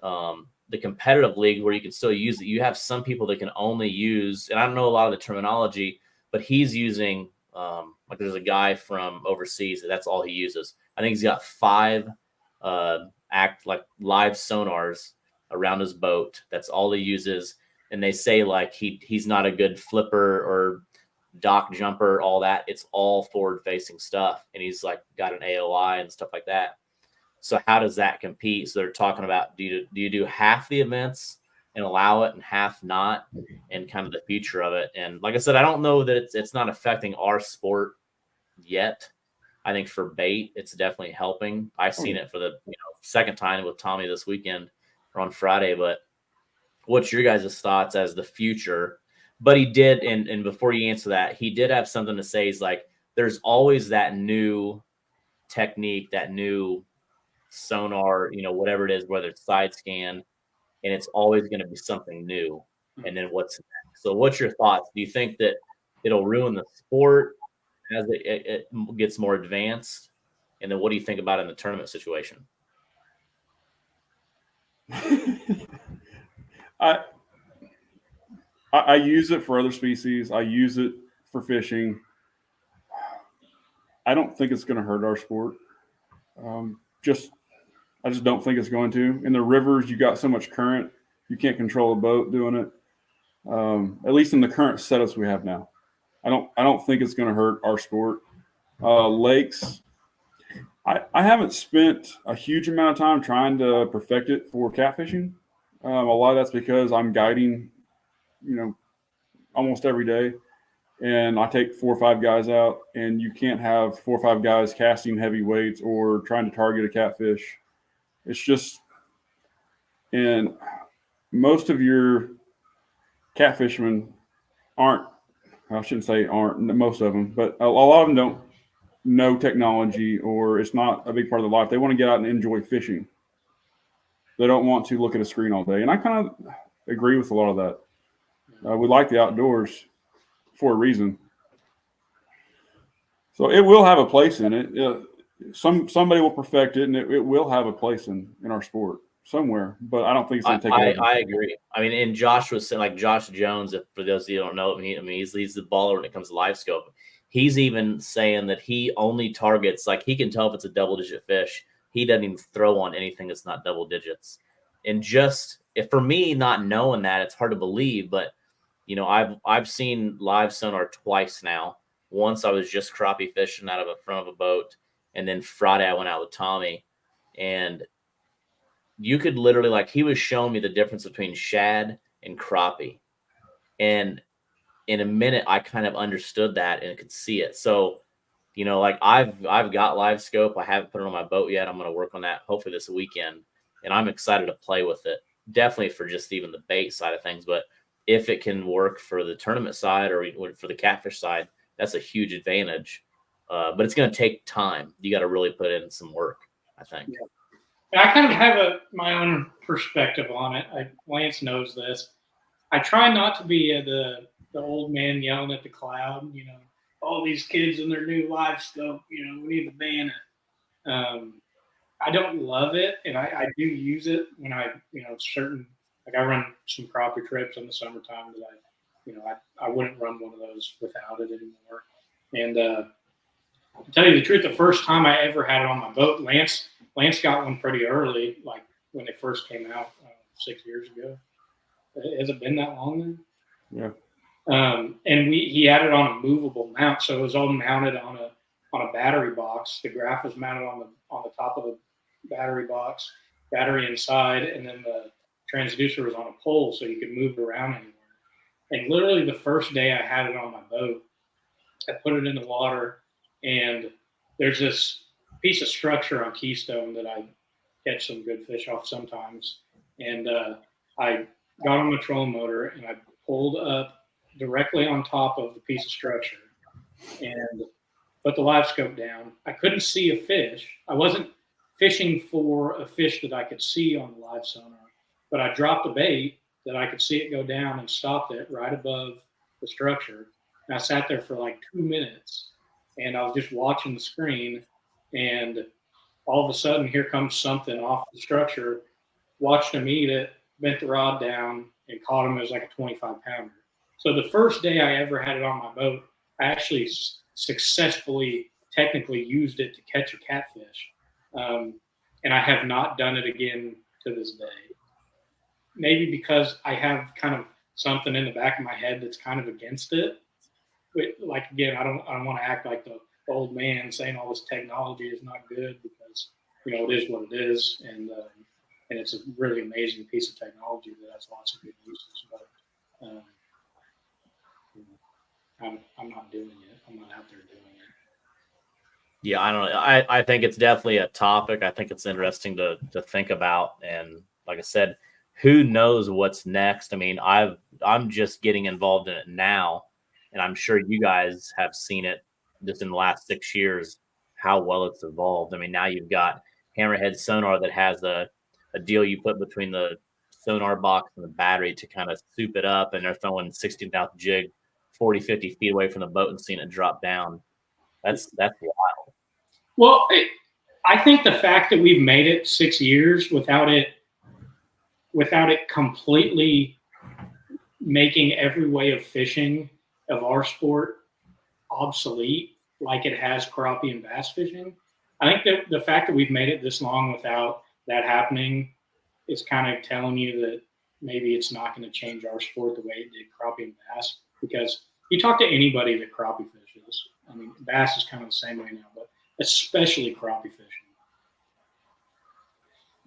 the competitive league where you can still use it. You have some people that can only use, and I don't know a lot of the terminology, but he's using like there's a guy from overseas that's all he uses. I think he's got 5 live sonars around his boat. That's all he uses. And they say like he's not a good flipper or dock jumper, all that. It's all forward facing stuff. And he's like got an AOI and stuff like that. So how does that compete? So they're talking about, do you do half the events and allow it and half not, and kind of the future of it. And like I said, I don't know that it's not affecting our sport yet. I think for bait, it's definitely helping. I've seen it for the second time with Tommy this weekend or on Friday. But what's your guys' thoughts as the future? But he did, and before you answer that, he did have something to say. He's like, there's always that new technique, that new sonar, whatever it is, whether it's side scan, and it's always going to be something new. And then what's next? So what's your thoughts? Do you think that it'll ruin the sport as it gets more advanced? And then what do you think about in the tournament situation? I use it for other species. I use it for fishing. I don't think it's going to hurt our sport. I just don't think it's going to. In the rivers, you got so much current, you can't control a boat doing it. At least in the current setups we have now, I don't think it's going to hurt our sport. Lakes, I haven't spent a huge amount of time trying to perfect it for catfishing. A lot of that's because I'm guiding, almost every day, and I take 4 or 5 guys out, and you can't have 4 or 5 guys casting heavy weights or trying to target a catfish. It's just, and most of your catfishermen most of them, but a lot of them don't know technology, or it's not a big part of their life. They want to get out and enjoy fishing. They don't want to look at a screen all day. And I kind of agree with a lot of that. We like the outdoors for a reason. So it will have a place in it. Somebody will perfect it, and it will have a place in our sport somewhere. But I don't think it's going to take over. I agree. I mean, and Josh was saying, like Josh Jones, for those of you who don't know, he's the baller when it comes to live scope. He's even saying that he only targets, like he can tell if it's a double-digit fish. He doesn't even throw on anything that's not double digits. And for me, not knowing that, it's hard to believe. But I've seen live sonar twice now. Once I was just crappie fishing out of the front of a boat, and then Friday I went out with Tommy, and you could literally, like, he was showing me the difference between shad and crappie, and in a minute I kind of understood that and could see it. So, like I've got live scope. I haven't put it on my boat yet. I'm going to work on that hopefully this weekend, and I'm excited to play with it. Definitely for just even the bait side of things, but if it can work for the tournament side or for the catfish side, that's a huge advantage. But it's going to take time. You got to really put in some work, I think. Yeah. I kind of have my own perspective on it. Lance knows this. I try not to be the old man yelling at the cloud, all these kids and their new live scope, we need to ban it. I don't love it, and I do use it when I run some crappie trips in the summertime that I wouldn't run one of those without it anymore. And to tell you the truth, the first time I ever had it on my boat, Lance got one pretty early, like when they first came out 6 years ago. Has it been that long then? Yeah. And he had it on a movable mount, so it was all mounted on a battery box. The graph was mounted on the top of the battery box, battery inside, and then the transducer was on a pole, so you could move it around anywhere. And literally the first day I had it on my boat, I put it in the water, and there's this piece of structure on Keystone that I catch some good fish off sometimes. And I got on my trolling motor, and I pulled up directly on top of the piece of structure and put the live scope down. I couldn't see a fish. I wasn't fishing for a fish that I could see on the live sonar, but I dropped a bait that I could see it go down and stopped it right above the structure. And I sat there for like 2 minutes, and I was just watching the screen, and all of a sudden here comes something off the structure, watched him eat it, bent the rod down, and caught him. It was like a 25-pounder. So the first day I ever had it on my boat, I actually successfully, technically used it to catch a catfish. And I have not done it again to this day. Maybe because I have kind of something in the back of my head that's kind of against it. But like, again, I don't want to act like the old man saying all this technology is not good, because, it is what it is. And it's a really amazing piece of technology that has lots of good uses. But I'm not doing it. I'm not out there doing it. Yeah, I don't know. I think it's definitely a topic. I think it's interesting to think about. And like I said, who knows what's next? I mean, I'm just getting involved in it now, and I'm sure you guys have seen it just in the last 6 years, how well it's evolved. I mean, now you've got Hammerhead sonar that has a deal you put between the sonar box and the battery to kind of soup it up, and they're throwing 16,000 jig 40, 50 feet away from the boat and seeing it drop down. That's wild. Well, I think the fact that we've made it 6 years without it completely making every way of fishing of our sport obsolete like it has crappie and bass fishing. I think that the fact that we've made it this long without that happening is kind of telling you that maybe it's not going to change our sport the way it did crappie and bass, because you talk to anybody that crappie fishes. I mean, bass is kind of the same way now, but especially crappie fishing.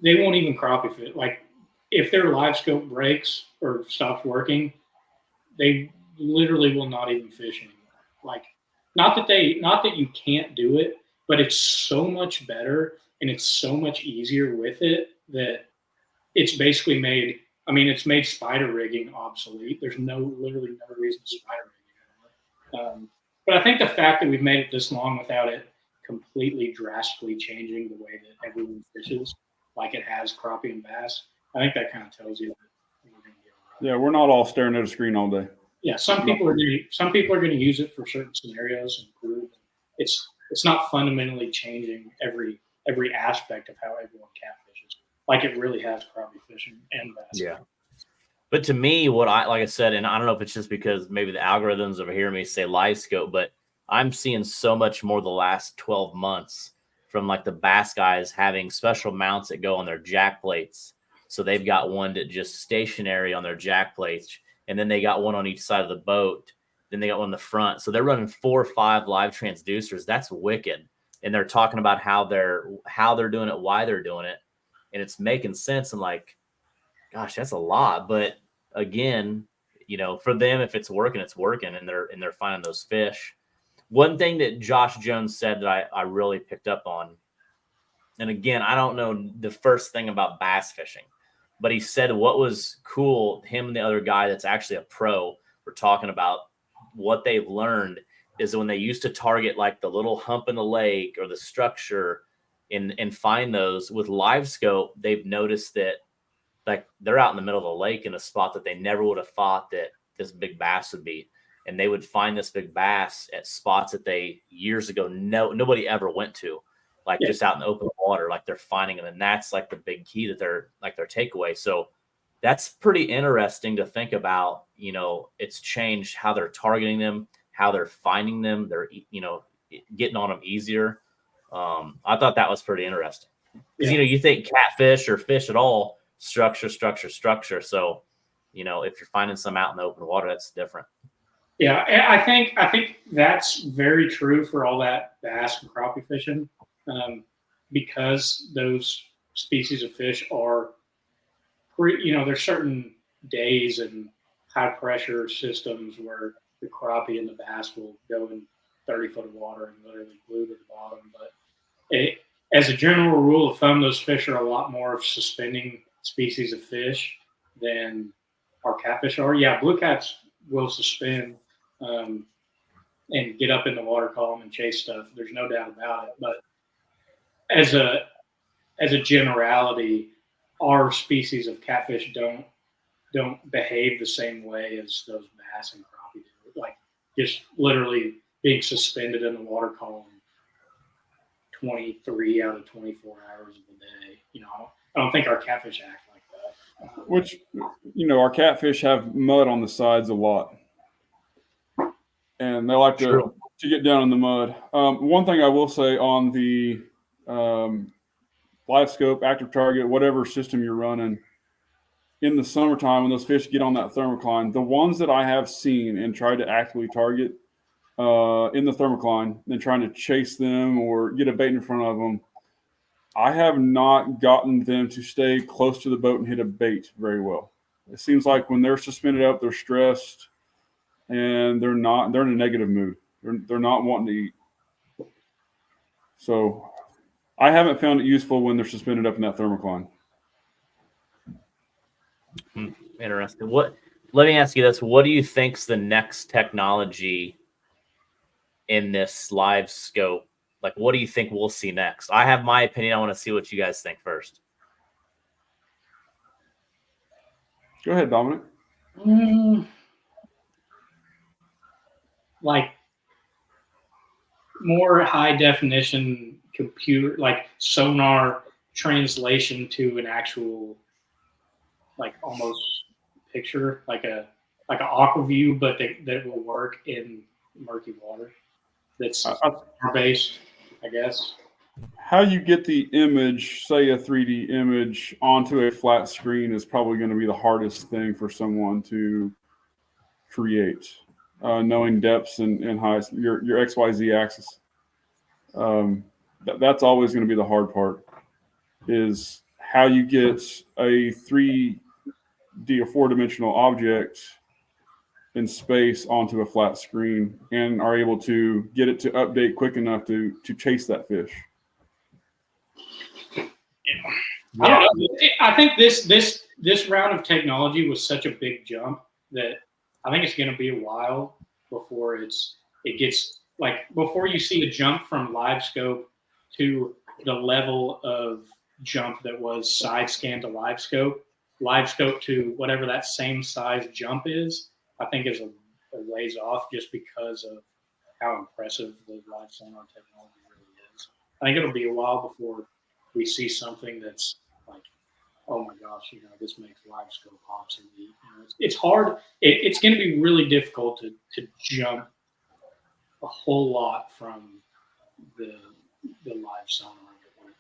They won't even crappie fish. Like, if their live scope breaks or stops working, they literally will not even fish anymore. Like, not that you can't do it, but it's so much better and it's so much easier with it that it's basically made. I mean, it's made spider rigging obsolete. There's literally no reason to spider rig anymore. But I think the fact that we've made it this long without it completely drastically changing the way that everyone fishes, like it has crappie and bass, I think that kind of tells you that we're going to get it right. Yeah, we're not all staring at a screen all day. Yeah, some people are going to use it for certain scenarios and improve. It's not fundamentally changing every aspect of how everyone catfishes, like it really has crappie fishing and bass. Yeah. But to me, like I said, and I don't know if it's just because maybe the algorithms over here may say live scope, but I'm seeing so much more the last 12 months from like the bass guys having special mounts that go on their jack plates. So they've got one that just stationary on their jack plates, and then they got one on each side of the boat. Then they got one in the front. So they're running 4 or 5 live transducers. That's wicked. And they're talking about how they're doing it, why they're doing it. And it's making sense. And like, gosh, that's a lot. But again, for them, if it's working, and they're finding those fish. One thing that Josh Jones said that I really picked up on, and again, I don't know the first thing about bass fishing, but he said what was cool, him and the other guy that's actually a pro were talking about what they've learned is when they used to target like the little hump in the lake or the structure and find those with live scope, they've noticed that like they're out in the middle of the lake in a spot that they never would have thought that this big bass would be. And they would find this big bass at spots that they years ago nobody ever went to, like just out in the open water, like they're finding them. And that's like the big key that they're like their takeaway. So that's pretty interesting to think about. It's changed how they're targeting them, how they're finding them. They're, getting on them easier. I thought that was pretty interesting because, you think catfish or fish at all, structure. So, if you're finding some out in the open water, that's different. Yeah, I think that's very true for all that bass and crappie fishing, because those species of fish are, there's certain days and high pressure systems where the crappie and the bass will go in 30 foot of water and literally glue to the bottom. But as a general rule of thumb, those fish are a lot more of suspending species of fish than our catfish are. Yeah, blue cats will suspend and get up in the water column and chase stuff. There's no doubt about it. But as a generality, our species of catfish don't behave the same way as those bass and crappie do. Like just literally being suspended in the water column 23 out of 24 hours of the day. I don't think our catfish act like that. Which, our catfish have mud on the sides a lot. And they like to get down in the mud. One thing I will say on the live scope, active target, whatever system you're running, in the summertime when those fish get on that thermocline, the ones that I have seen and tried to actively target in the thermocline, then trying to chase them or get a bait in front of them, I have not gotten them to stay close to the boat and hit a bait very well. It seems like when they're suspended up, they're stressed and they're in a negative mood. They're not wanting to eat. So I haven't found it useful when they're suspended up in that thermocline. Interesting. Let me ask you this. What do you think's the next technology in this live scope? Like, what do you think we'll see next? I have my opinion. I want to see what you guys think first. Go ahead, Dominic. Like more high definition computer, like sonar translation to an actual, like almost picture, like a like an aqua view, but that will work in murky water. That's based, I guess. How you get the image, say a 3D image, onto a flat screen is probably going to be the hardest thing for someone to create. Knowing depths and heights, your XYZ axis. That's always going to be the hard part, is how you get a 3D or 4-dimensional object in space onto a flat screen and are able to get it to update quick enough to chase that fish. I don't know. I think this round of technology was such a big jump that I think it's going to be a while before it gets like before you see a jump from live scope to the level of jump that was side scan to live scope to whatever that same size jump is. I think is a ways off just because of how impressive the live sonar technology really is. I think it'll be a while before we see something that's like, oh my gosh, this makes live scope obsolete. It's hard. It's going to be really difficult to jump a whole lot from the live sonar that we have.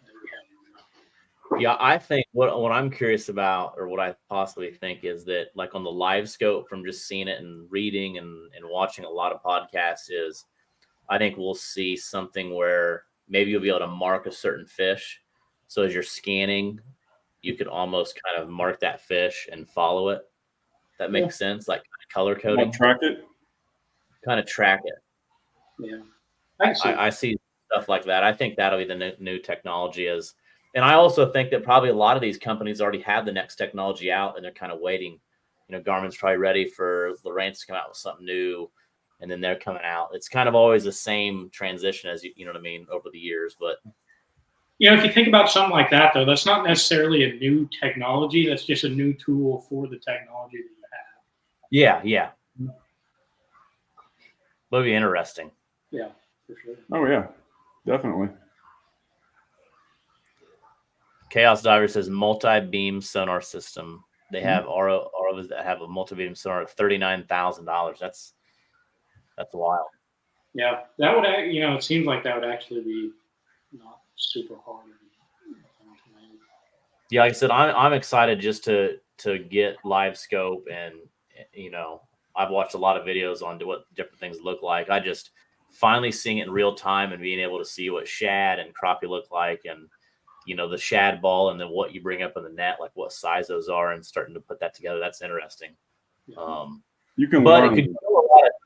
Yeah, I think what I'm curious about, or what I possibly think, is that like on the live scope, from just seeing it and reading and watching a lot of podcasts, is I think we'll see something where maybe you'll be able to mark a certain fish. So as you're scanning, you could almost kind of mark that fish and follow it. That makes sense, like color coding. Track it. Kind of track it. Yeah, I see stuff like that. I think that'll be the new technology. And I also think that probably a lot of these companies already have the next technology out, and they're kind of waiting. Garmin's probably ready for Lowrance to come out with something new, and then they're coming out. It's kind of always the same transition as you know what I mean, over the years. But if you think about something like that, though, that's not necessarily a new technology. That's just a new tool for the technology that you have. Yeah. That'll be interesting. Yeah, for sure. Oh yeah, definitely. Chaos Diver says multi-beam sonar system. They have ROVs that have a multi-beam sonar at $39,000. That's wild. Yeah, that would, it seems like that would actually be not super hard. Yeah, like I said, I'm excited just to get live scope, and I've watched a lot of videos on what different things look like. I just finally seeing it in real time and being able to see what shad and crappie look like, and the shad ball, and then what you bring up in the net, like what size those are, and starting to put that together. That's interesting. You can, but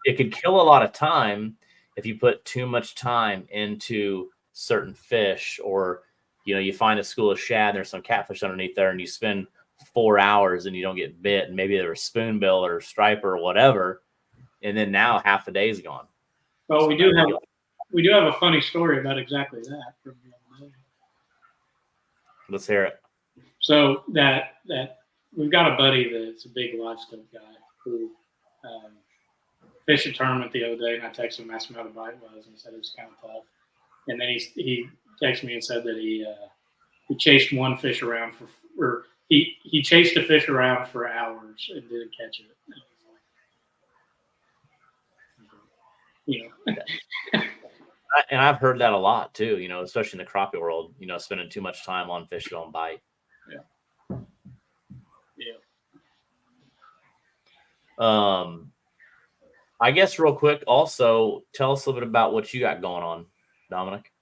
it could kill a lot of time if you put too much time into certain fish, or you find a school of shad and there's some catfish underneath there, and you spend 4 hours and you don't get bit, and maybe they're a spoonbill or striper or whatever, and then now half the day is gone. Well, so we do have a funny story about exactly that from the other day. Let's hear it. So that we've got a buddy that's a big livestock guy who fished a tournament the other day, and I texted him, asked him how the bite was, and he said it was kind of tough. And then he texted me and said that he chased one fish around he chased a fish around for hours and didn't catch it. And I've heard that a lot too, especially in the crappie world, spending too much time on fish that don't bite. Yeah. I guess real quick, also tell us a little bit about what you got going on, Dominic.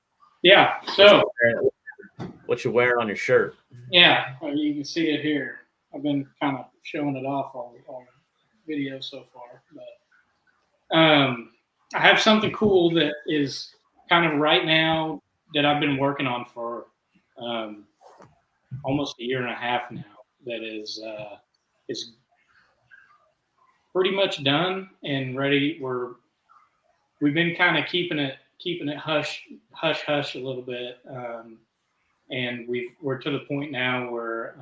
Yeah. So what you're wearing on your shirt. Yeah, you can see it here. I've been kind of showing it off all video so far, but I have something cool that is kind of right now that I've been working on for almost a year and a half now. That is pretty much done and ready. We've been kind of keeping it hush a little bit. And we're to the point now where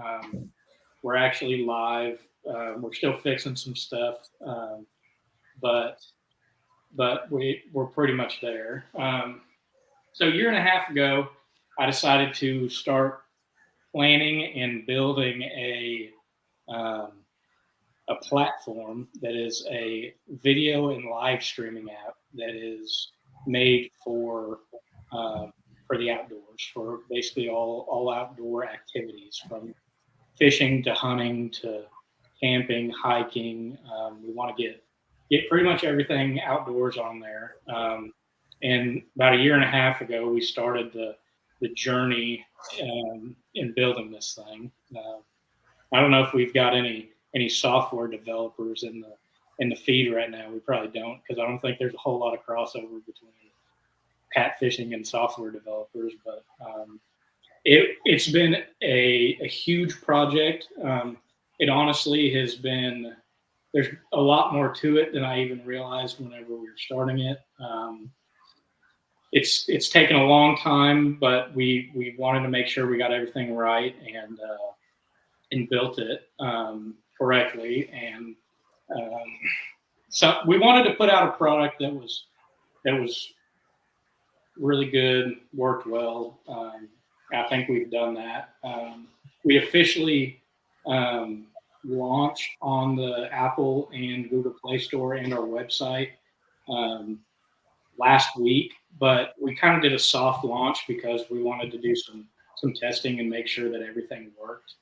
we're actually live. We're still fixing some stuff, but we're pretty much there. So a year and a half ago, I decided to start planning and building a a platform that is a video and live streaming app that is made for the outdoors, for basically all outdoor activities, from fishing to hunting to camping, hiking. We want to get pretty much everything outdoors on there. And about a year and a half ago, we started the journey in building this thing. I don't know if we've got any software developers in the feed right now. We probably don't, because I don't think there's a whole lot of crossover between catfishing and software developers. But it's been a huge project. It honestly has been. There's a lot more to it than I even realized whenever we were starting it. It's taken a long time, but we wanted to make sure we got everything right and built it correctly. And so we wanted to put out a product that was really good, worked well. I think we've done that. We officially launched on the Apple and Google Play Store and our website last week, but we kind of did a soft launch because we wanted to do some testing and make sure that everything worked.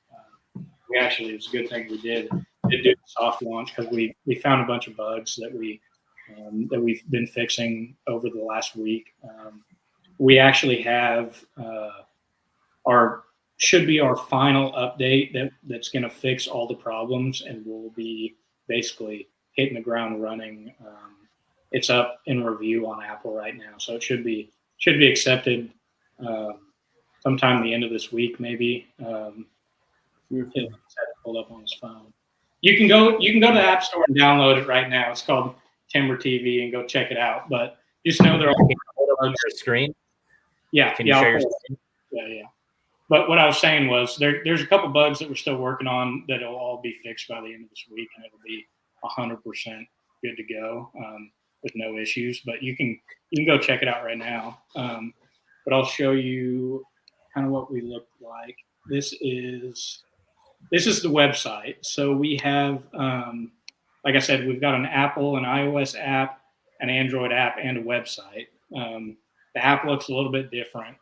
It was a good thing we did do a soft launch, because we found a bunch of bugs that we've been fixing over the last week. We actually have should be our final update that's going to fix all the problems, and we'll be basically hitting the ground running. It's up in review on Apple right now, so it should be accepted sometime the end of this week, maybe. He'll have it pulled up on his phone. You can go to the App Store and download it right now. It's called Timber TV, and go check it out. But just know they're all on your screen. Yeah. Can you share your screen? Yeah. But what I was saying was there's a couple bugs that we're still working on that'll all be fixed by the end of this week, and it'll be 100% good to go with no issues. But you can go check it out right now. But I'll show you kind of what we look like. This is the website. So we have, like I said, we've got an Apple, an iOS app, an Android app, and a website. The app looks a little bit different,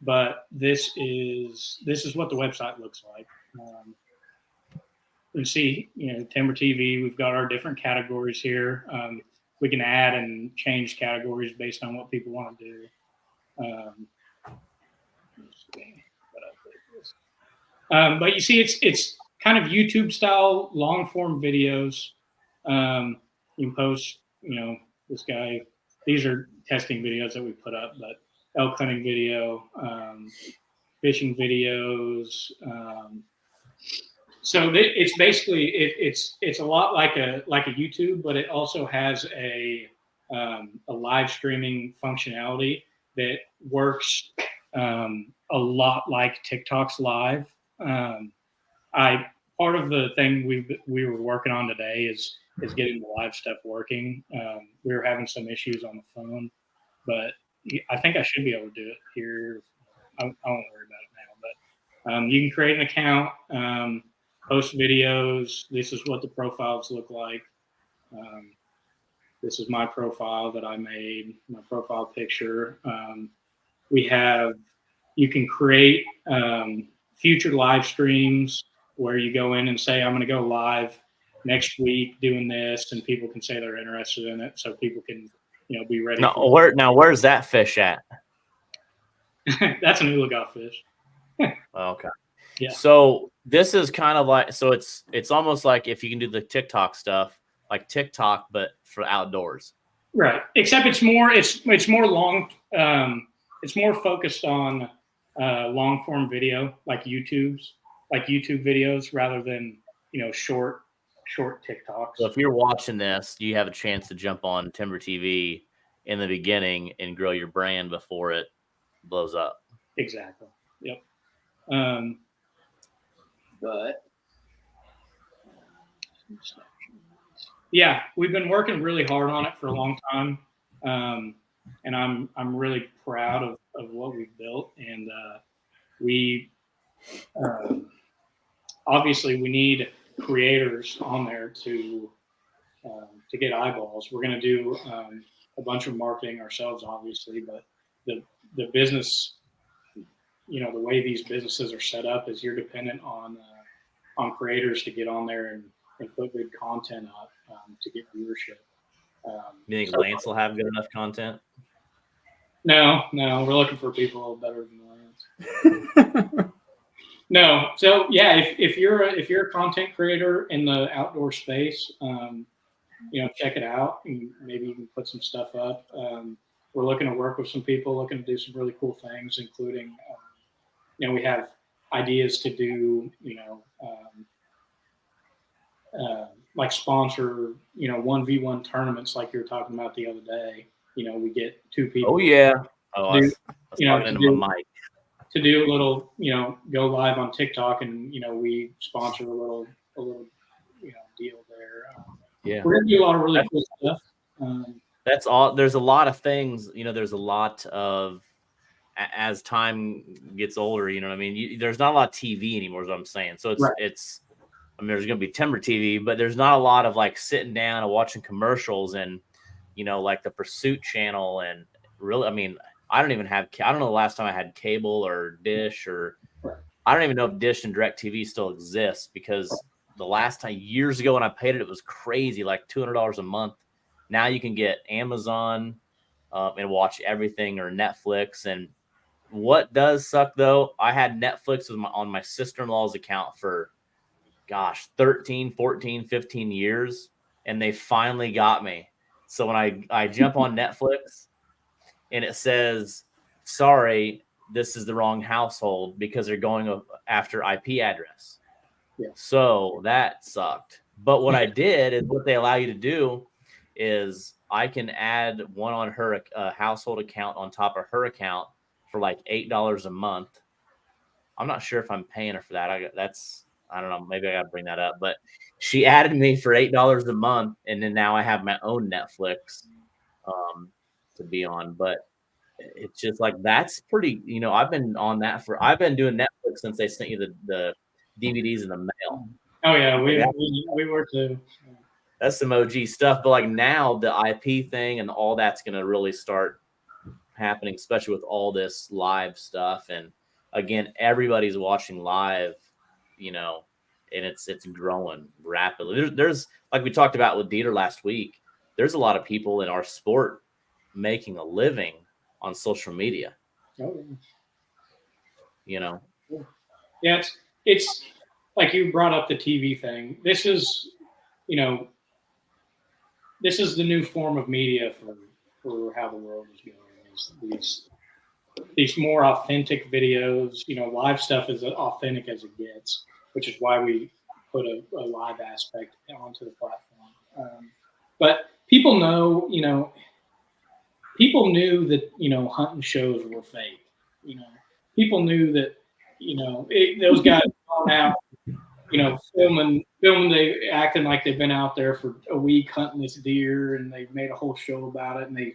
but this is what the website looks like. You can see, Timber TV. We've got our different categories here. We can add and change categories based on what people want to do. But you see, it's kind of YouTube style, long form videos. You can post, this guy. These are testing videos that we put up, but elk hunting video, fishing videos. So it's basically it's a lot like a YouTube, but it also has a live streaming functionality that works a lot like TikTok's live. Part of the thing we were working on today is getting the live stuff working. We were having some issues on the phone, but I think I should be able to do it here. I won't worry about it now, but you can create an account, post videos. This is what the profiles look like. This is my profile that I made, my profile picture. You can create future live streams where you go in and say, I'm going to go live next week doing this, and people can say they're interested in it, so people can, be ready. Where's that fish at? That's an Ulaga fish. Okay. Yeah. So this is kind of like, so it's almost like if you can do the TikTok stuff, like TikTok, but for outdoors. Right. Except it's more long. It's more focused on long form video, like YouTube videos, rather than short TikToks. So if you're watching this, you have a chance to jump on Timber TV in the beginning and grow your brand before it blows up. Exactly. Yep. But yeah, we've been working really hard on it for a long time, and I'm really proud of what we've built. And we obviously we need creators on there to get eyeballs. We're going to do a bunch of marketing ourselves, obviously, but the business, the way these businesses are set up is you're dependent on creators to get on there and put good content up to get viewership. You think Lance will have good enough content? No, we're looking for people better than Lance. No, so yeah, if you're a content creator in the outdoor space, check it out and maybe you can put some stuff up. We're looking to work with some people, looking to do some really cool things, including, we have ideas to do, like sponsor, 1v1 tournaments like you were talking about the other day. We get 2 people. Oh yeah. Oh, I Do, was talking into my mic. To do a little, go live on TikTok and, we sponsor a little, deal there. Yeah. We're going to do a lot of really cool stuff. That's all. There's a lot of things, there's a lot of, as time gets older, you know what I mean? There's not a lot of TV anymore is what I'm saying. So it's, there's going to be Timber TV, but there's not a lot of like sitting down and watching commercials and, like the Pursuit channel. And really, I don't know the last time I had cable or dish I don't even know if Dish and DirecTV still exists, because the last time years ago when I paid it was crazy, like $200 a month. Now you can get Amazon and watch everything, or Netflix. And what does suck though, I had Netflix on my sister-in-law's account for 13, 14, 15 years. And they finally got me. So when I jump on Netflix and it says, sorry, this is the wrong household, because they're going after IP address. Yeah. So that sucked. But what I did is, what they allow you to do is I can add one on her household account on top of her account for like $8 a month. I'm not sure if I'm paying her for that. I don't know. Maybe I got to bring that up. But she added me for $8 a month, and then now I have my own Netflix to be on. But it's just like, that's pretty. I've been doing Netflix since they sent you the DVDs in the mail. Oh yeah, we were too. That's some OG stuff. But like now, the IP thing and all that's going to really start happening, especially with all this live stuff. And again, everybody's watching live. And it's growing rapidly. There's like we talked about with Dieter last week, there's a lot of people in our sport making a living on social media. Oh, yeah. Yeah, it's like you brought up the TV thing. This is, this is the new form of media for how the world is going. These more authentic videos, live stuff is as authentic as it gets, which is why we put a live aspect onto the platform. But people know, people knew that, hunting shows were fake. People knew that, those guys gone out, filming, they acting like they've been out there for a week hunting this deer, and they made a whole show about it. And they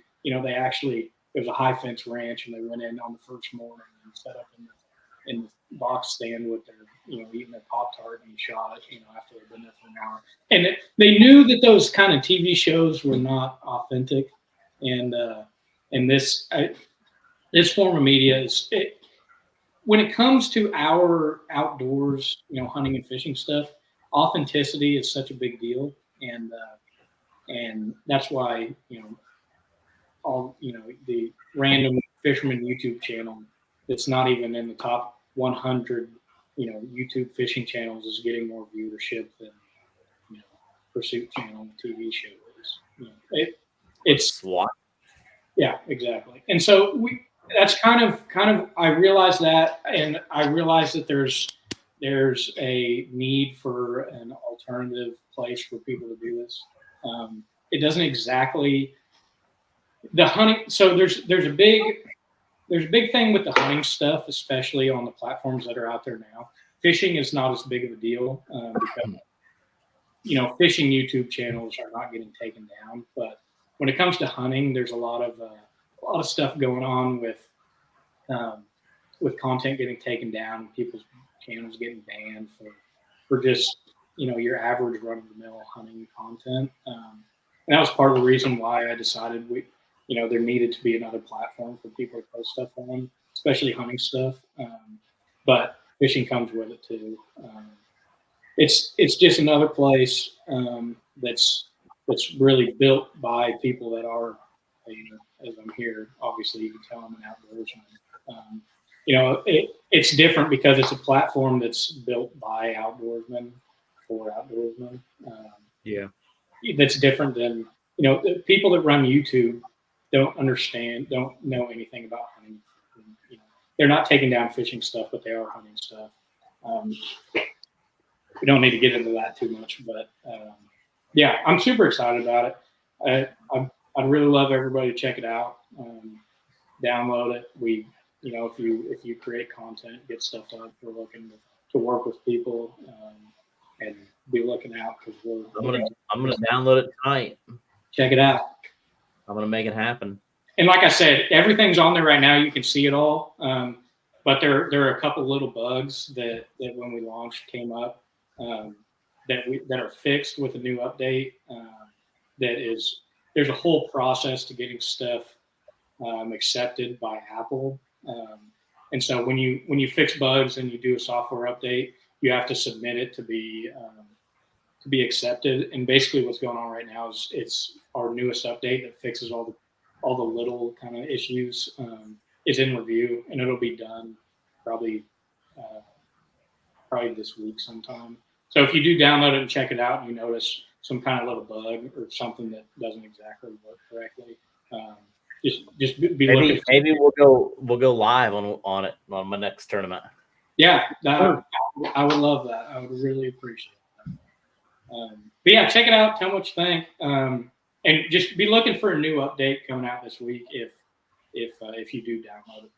actually, it was a high fence ranch, and they went in on the first morning and set up in the box stand with their, eating their Pop-Tart, and shot it, after they've been there for an hour. And they knew that those kind of TV shows were not authentic. And this form of media is, when it comes to our outdoors, hunting and fishing stuff, authenticity is such a big deal. And that's why, the random fisherman YouTube channel that's not even in the top 100, YouTube fishing channels is getting more viewership than, Pursuit channel TV show is. It's SWAT. Yeah, exactly. And so that's kind of I realized that, and I realized that there's a need for an alternative place for people to do this. It doesn't exactly the hunting. So there's a big thing with the hunting stuff, especially on the platforms that are out there now. Fishing is not as big of a deal because fishing YouTube channels are not getting taken down. But when it comes to hunting, there's a lot of stuff going on with content getting taken down, people's channels getting banned for just your average run-of-the-mill hunting content. And that was part of the reason why I decided there needed to be another platform for people to post stuff on, especially hunting stuff. But fishing comes with it too. It's just another place that's really built by people that are, as I'm here, obviously you can tell I'm an outdoorsman. It's different because it's a platform that's built by outdoorsmen for outdoorsmen. Yeah. That's different than, the people that run YouTube don't know anything about hunting. They're not taking down fishing stuff, but they are hunting stuff. We don't need to get into that too much, but yeah, I'm super excited about it. I'd really love everybody to check it out, download it. If you create content, get stuff up, we're looking to work with people and be looking out because I'm gonna download it tonight. Check it out. I'm gonna make it happen. And like I said, everything's on there right now. You can see it all, but there are a couple little bugs that when we launched came up that are fixed with a new update. There's a whole process to getting stuff accepted by Apple. And so when you fix bugs and you do a software update, you have to submit it to be accepted. And basically what's going on right now is it's our newest update that fixes all the little kind of issues is in review, and it'll be done probably this week sometime. So if you do download it and check it out and you notice some kind of little bug or something that doesn't exactly work correctly, just be looking. Maybe we'll go live on it on my next tournament. Yeah, I would love that. I would really appreciate that. But yeah, check it out. Tell me what you think, and just be looking for a new update coming out this week if you do download it.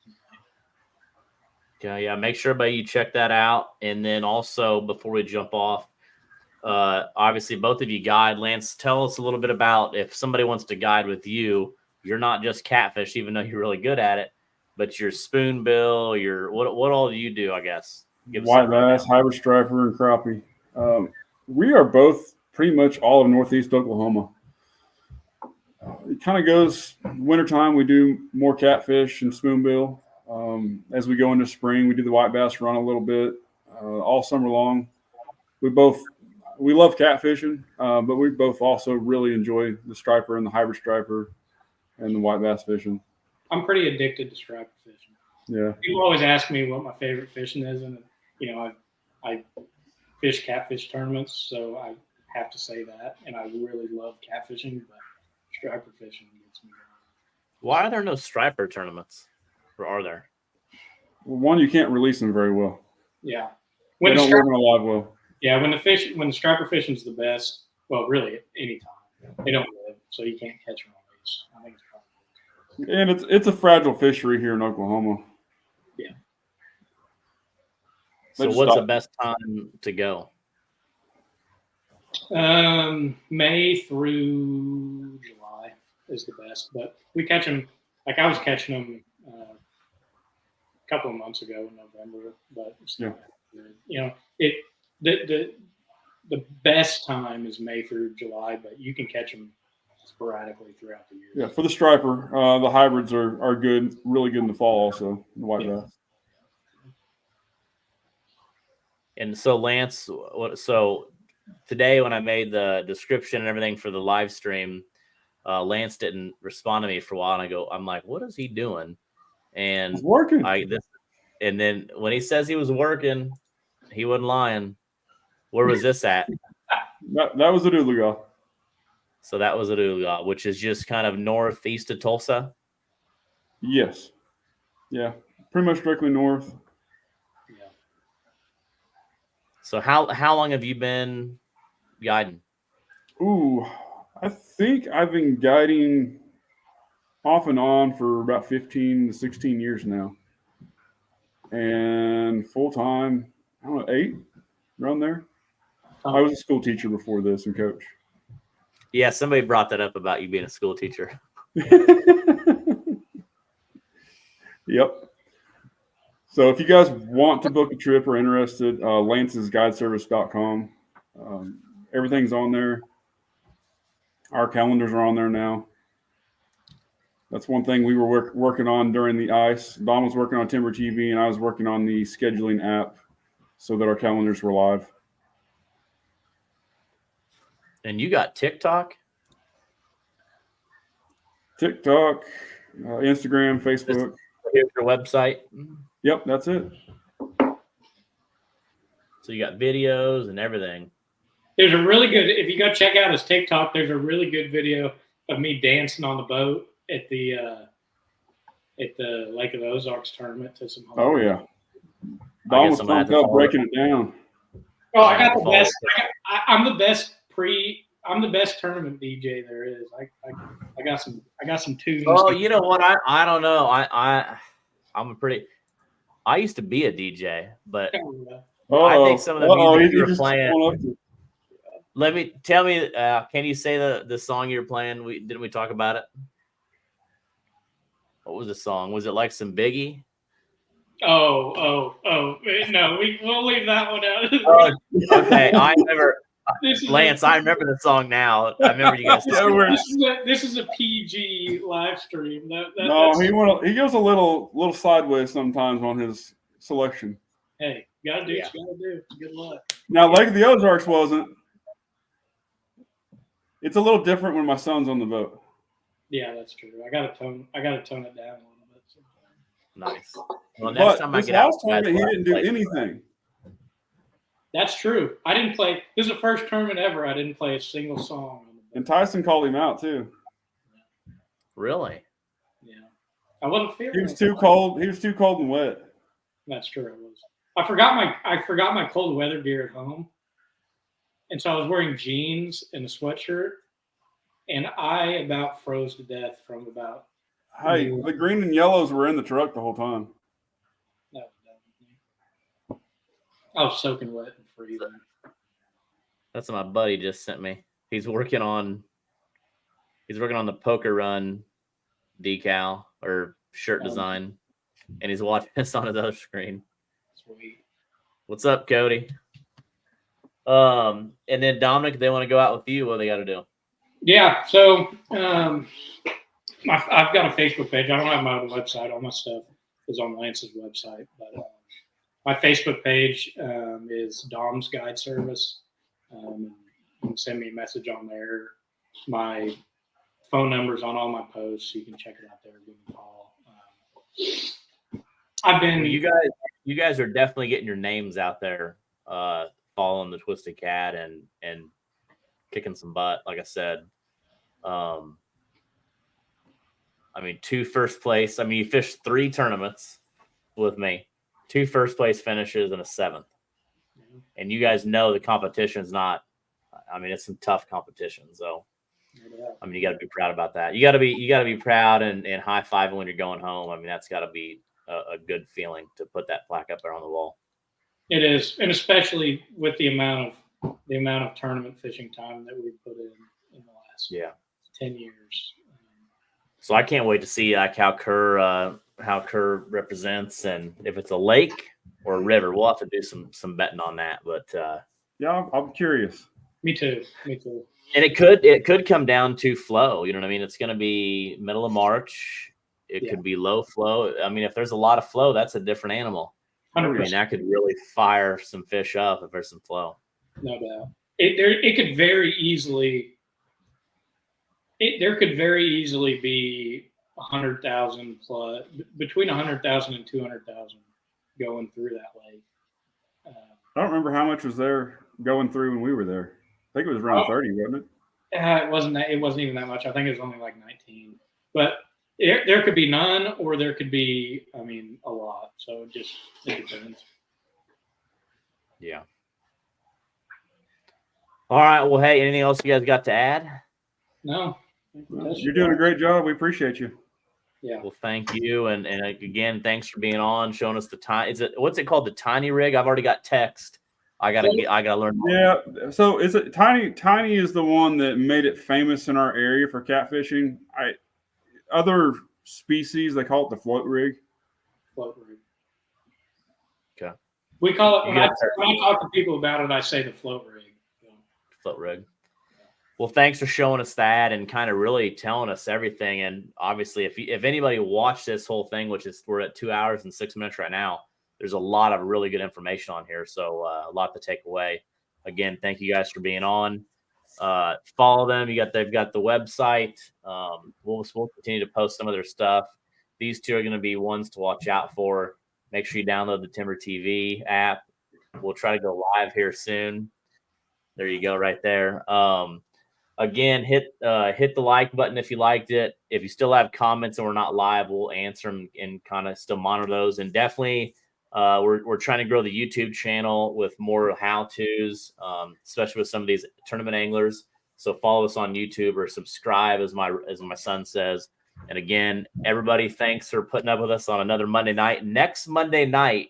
Yeah. Make sure everybody you check that out, and then also before we jump off, obviously both of you guide. Lance, tell us a little bit about if somebody wants to guide with you. You're not just catfish, even though you're really good at it, but you're spoonbill. What all do you do? I guess white bass, hybrid striper, and crappie. We are both pretty much all of northeast Oklahoma. It kind of goes wintertime. We do more catfish and spoonbill. As we go into spring, we do the white bass run a little bit. All summer long, we love catfishing, but we both also really enjoy the striper and the hybrid striper and the white bass fishing. I'm pretty addicted to striper fishing. Yeah. People always ask me what my favorite fishing is, and I fish catfish tournaments, so I have to say that. And I really love catfishing, but striper fishing gets me going. Why are there no striper tournaments? Or are there? Well, one, you can't release them very well. Yeah. They don't live in a live well. Yeah, when the striper fishing is the best, well, really any time, they don't live, so you can't catch them on leash. I think it's probably. And it's a fragile fishery here in Oklahoma. Yeah. So what's the best time to go? May through July is the best, but we catch them. Like I was catching them a couple of months ago in November, but it's not good. The best time is May through July, but you can catch them sporadically throughout the year. Yeah, for the striper, the hybrids are good, really good in the fall also, the white bass. And so Lance, so today when I made the description and everything for the live stream, Lance didn't respond to me for a while, and I'm like, what is he doing? And he's working. And then when he says he was working, he wasn't lying. Where was this at? That was at Oologah. So that was at Oologah, which is just kind of northeast of Tulsa. Yes. Yeah, pretty much directly north. Yeah. So how long have you been guiding? Ooh, I think I've been guiding off and on for about 15 to 16 years now. And full-time, I don't know, 8, around there. I was a school teacher before this and coach. Yeah, somebody brought that up about you being a school teacher. Yep. So if you guys want to book a trip or interested, lancesguideservice.com. Everything's on there. Our calendars are on there now. That's one thing we were working on during the ice. Don was working on Timber TV, and I was working on the scheduling app so that our calendars were live. And you got TikTok? TikTok, Instagram, Facebook. Here's your website. Yep, that's it. So you got videos and everything. There's a really good, if you go check out his TikTok, there's a really good video of me dancing on the boat at the Lake of the Ozarks tournament to some. Oh yeah, Don was pumped up breaking it down. Oh, I got the best. I'm the best I'm the best tournament DJ there is. I got some tunes. Oh, you know what? I don't know. I used to be a DJ, but I think some of the music you were playing. Tell me. Can you say the song you were playing? Didn't we talk about it? What was the song? Was it like some Biggie? Oh! No, we'll leave that one out. Okay, I remember. Lance, I remember the song now. I remember you guys. This is a PG live stream. He goes a little sideways sometimes on his selection. Hey, you gotta do what you gotta do. Good luck. Now, Lake of the Ozarks wasn't. It's a little different when my son's on the boat. Yeah, that's true. I gotta tone it down a little bit sometimes. Nice. Well, next time I get out, he didn't do anything. That's true. I didn't play. This is the first tournament ever I didn't play a single song. And Tyson called him out too. Really? Yeah. I wasn't feeling. He was too cold. He was too cold and wet. That's true. I was. I forgot my cold weather gear at home, and so I was wearing jeans and a sweatshirt, and I about froze to death from about. Hey, the green and yellows were in the truck the whole time. I was soaking wet and freezing. That's what my buddy just sent me. He's working on the Poker Run decal or shirt design, and he's watching this on his other screen. Sweet. What's up, Cody? And then Dominic, if they want to go out with you, what do they got to do? Yeah, so I've got a Facebook page. I don't have my own website. All my stuff is on Lance's website, but my Facebook page is Dom's Guide Service. You can send me a message on there. My phone number's on all my posts. You can check it out there. Give me a call. You guys are definitely getting your names out there, following the Twisted Cat and kicking some butt. Like I said, 2 first place. You fished 3 tournaments with me. 2 first place finishes and a 7th. And you guys know the competition's not, it's some tough competition. So, you got to be proud about that. You got to be proud and high fiving when you're going home. That's got to be a good feeling to put that plaque up there on the wall. It is. And especially with the amount of tournament fishing time that we've put in the last 10 years. So I can't wait to see how Kerr represents, and if it's a lake or a river, we'll have to do some betting on that. But I'm curious. Me too. And it could come down to flow. You know what I mean? It's going to be middle of March. It could be low flow. If there's a lot of flow, that's a different animal. 100%. That could really fire some fish up if there's some flow. No doubt. It could very easily. There could very easily be 100,000 plus, between 100,000 and 200,000 going through that lake. I don't remember how much was there going through when we were there. I think it was around 30, wasn't it? It wasn't even that much. I think it was only like 19. But there could be none, or there could be, a lot. So it depends. Yeah. All right. Well, hey, anything else you guys got to add? No. You're doing a great job. We appreciate you. Yeah. Well, thank you, and again, thanks for being on, showing us the time. What's it called? The tiny rig? I've already got text. I gotta learn more. Yeah. So is it tiny? Tiny is the one that made it famous in our area for catfishing. Other species, they call it the float rig. Float rig. Okay. We call it when I talk to people about it. I say the float rig. float rig. Well, thanks for showing us that and kind of really telling us everything. And obviously, if anybody watched this whole thing, which is we're at 2 hours and 6 minutes right now, there's a lot of really good information on here. So a lot to take away. Again, thank you guys for being on. Follow them. They've got the website. We'll continue to post some of their stuff. These two are going to be ones to watch out for. Make sure you download the Timber TV app. We'll try to go live here soon. There you go, right there. Again, hit the like button if you liked it. If you still have comments and we're not live, we'll answer them and kind of still monitor those. And definitely, we're trying to grow the YouTube channel with more how-tos, especially with some of these tournament anglers. So follow us on YouTube or subscribe, as my son says. And again, everybody, thanks for putting up with us on another Monday night. Next Monday night,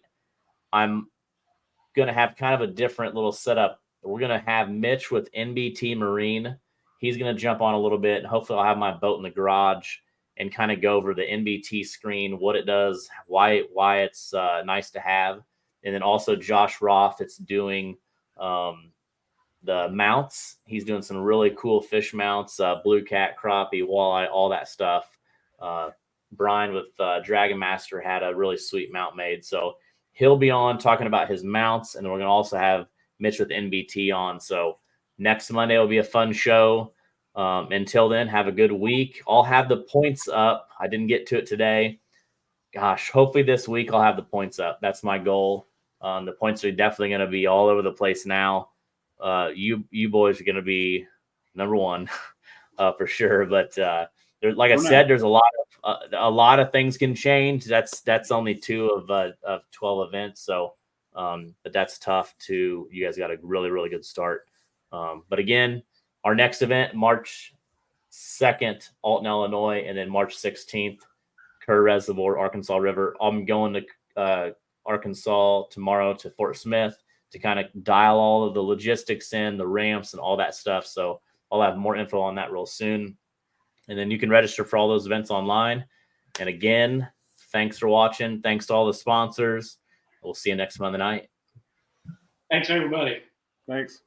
I'm gonna have kind of a different little setup. We're gonna have Mitch with NBT Marine. He's going to jump on a little bit, and hopefully I'll have my boat in the garage and kind of go over the NBT screen, what it does, why it's nice to have. And then also Josh Roth, it's doing the mounts. He's doing some really cool fish mounts, blue cat, crappie, walleye, all that stuff. Brian with Dragon Master had a really sweet mount made. So he'll be on talking about his mounts, and then we're going to also have Mitch with NBT on. So next Monday will be a fun show. Until then, have a good week. I'll have the points up. I didn't get to it today. Gosh, hopefully this week I'll have the points up. That's my goal. The points are definitely going to be all over the place now. You boys are going to be number one for sure. But like I said, there's a lot of things can change. That's only 2 of 12 events. So, but that's tough too. You guys got a really, really good start. But again, our next event, March 2nd, Alton, Illinois, and then March 16th, Kerr Reservoir, Arkansas River. I'm going to Arkansas tomorrow to Fort Smith to kind of dial all of the logistics in, the ramps and all that stuff. So I'll have more info on that real soon. And then you can register for all those events online. And again, thanks for watching. Thanks to all the sponsors. We'll see you next Monday night. Thanks, everybody. Thanks.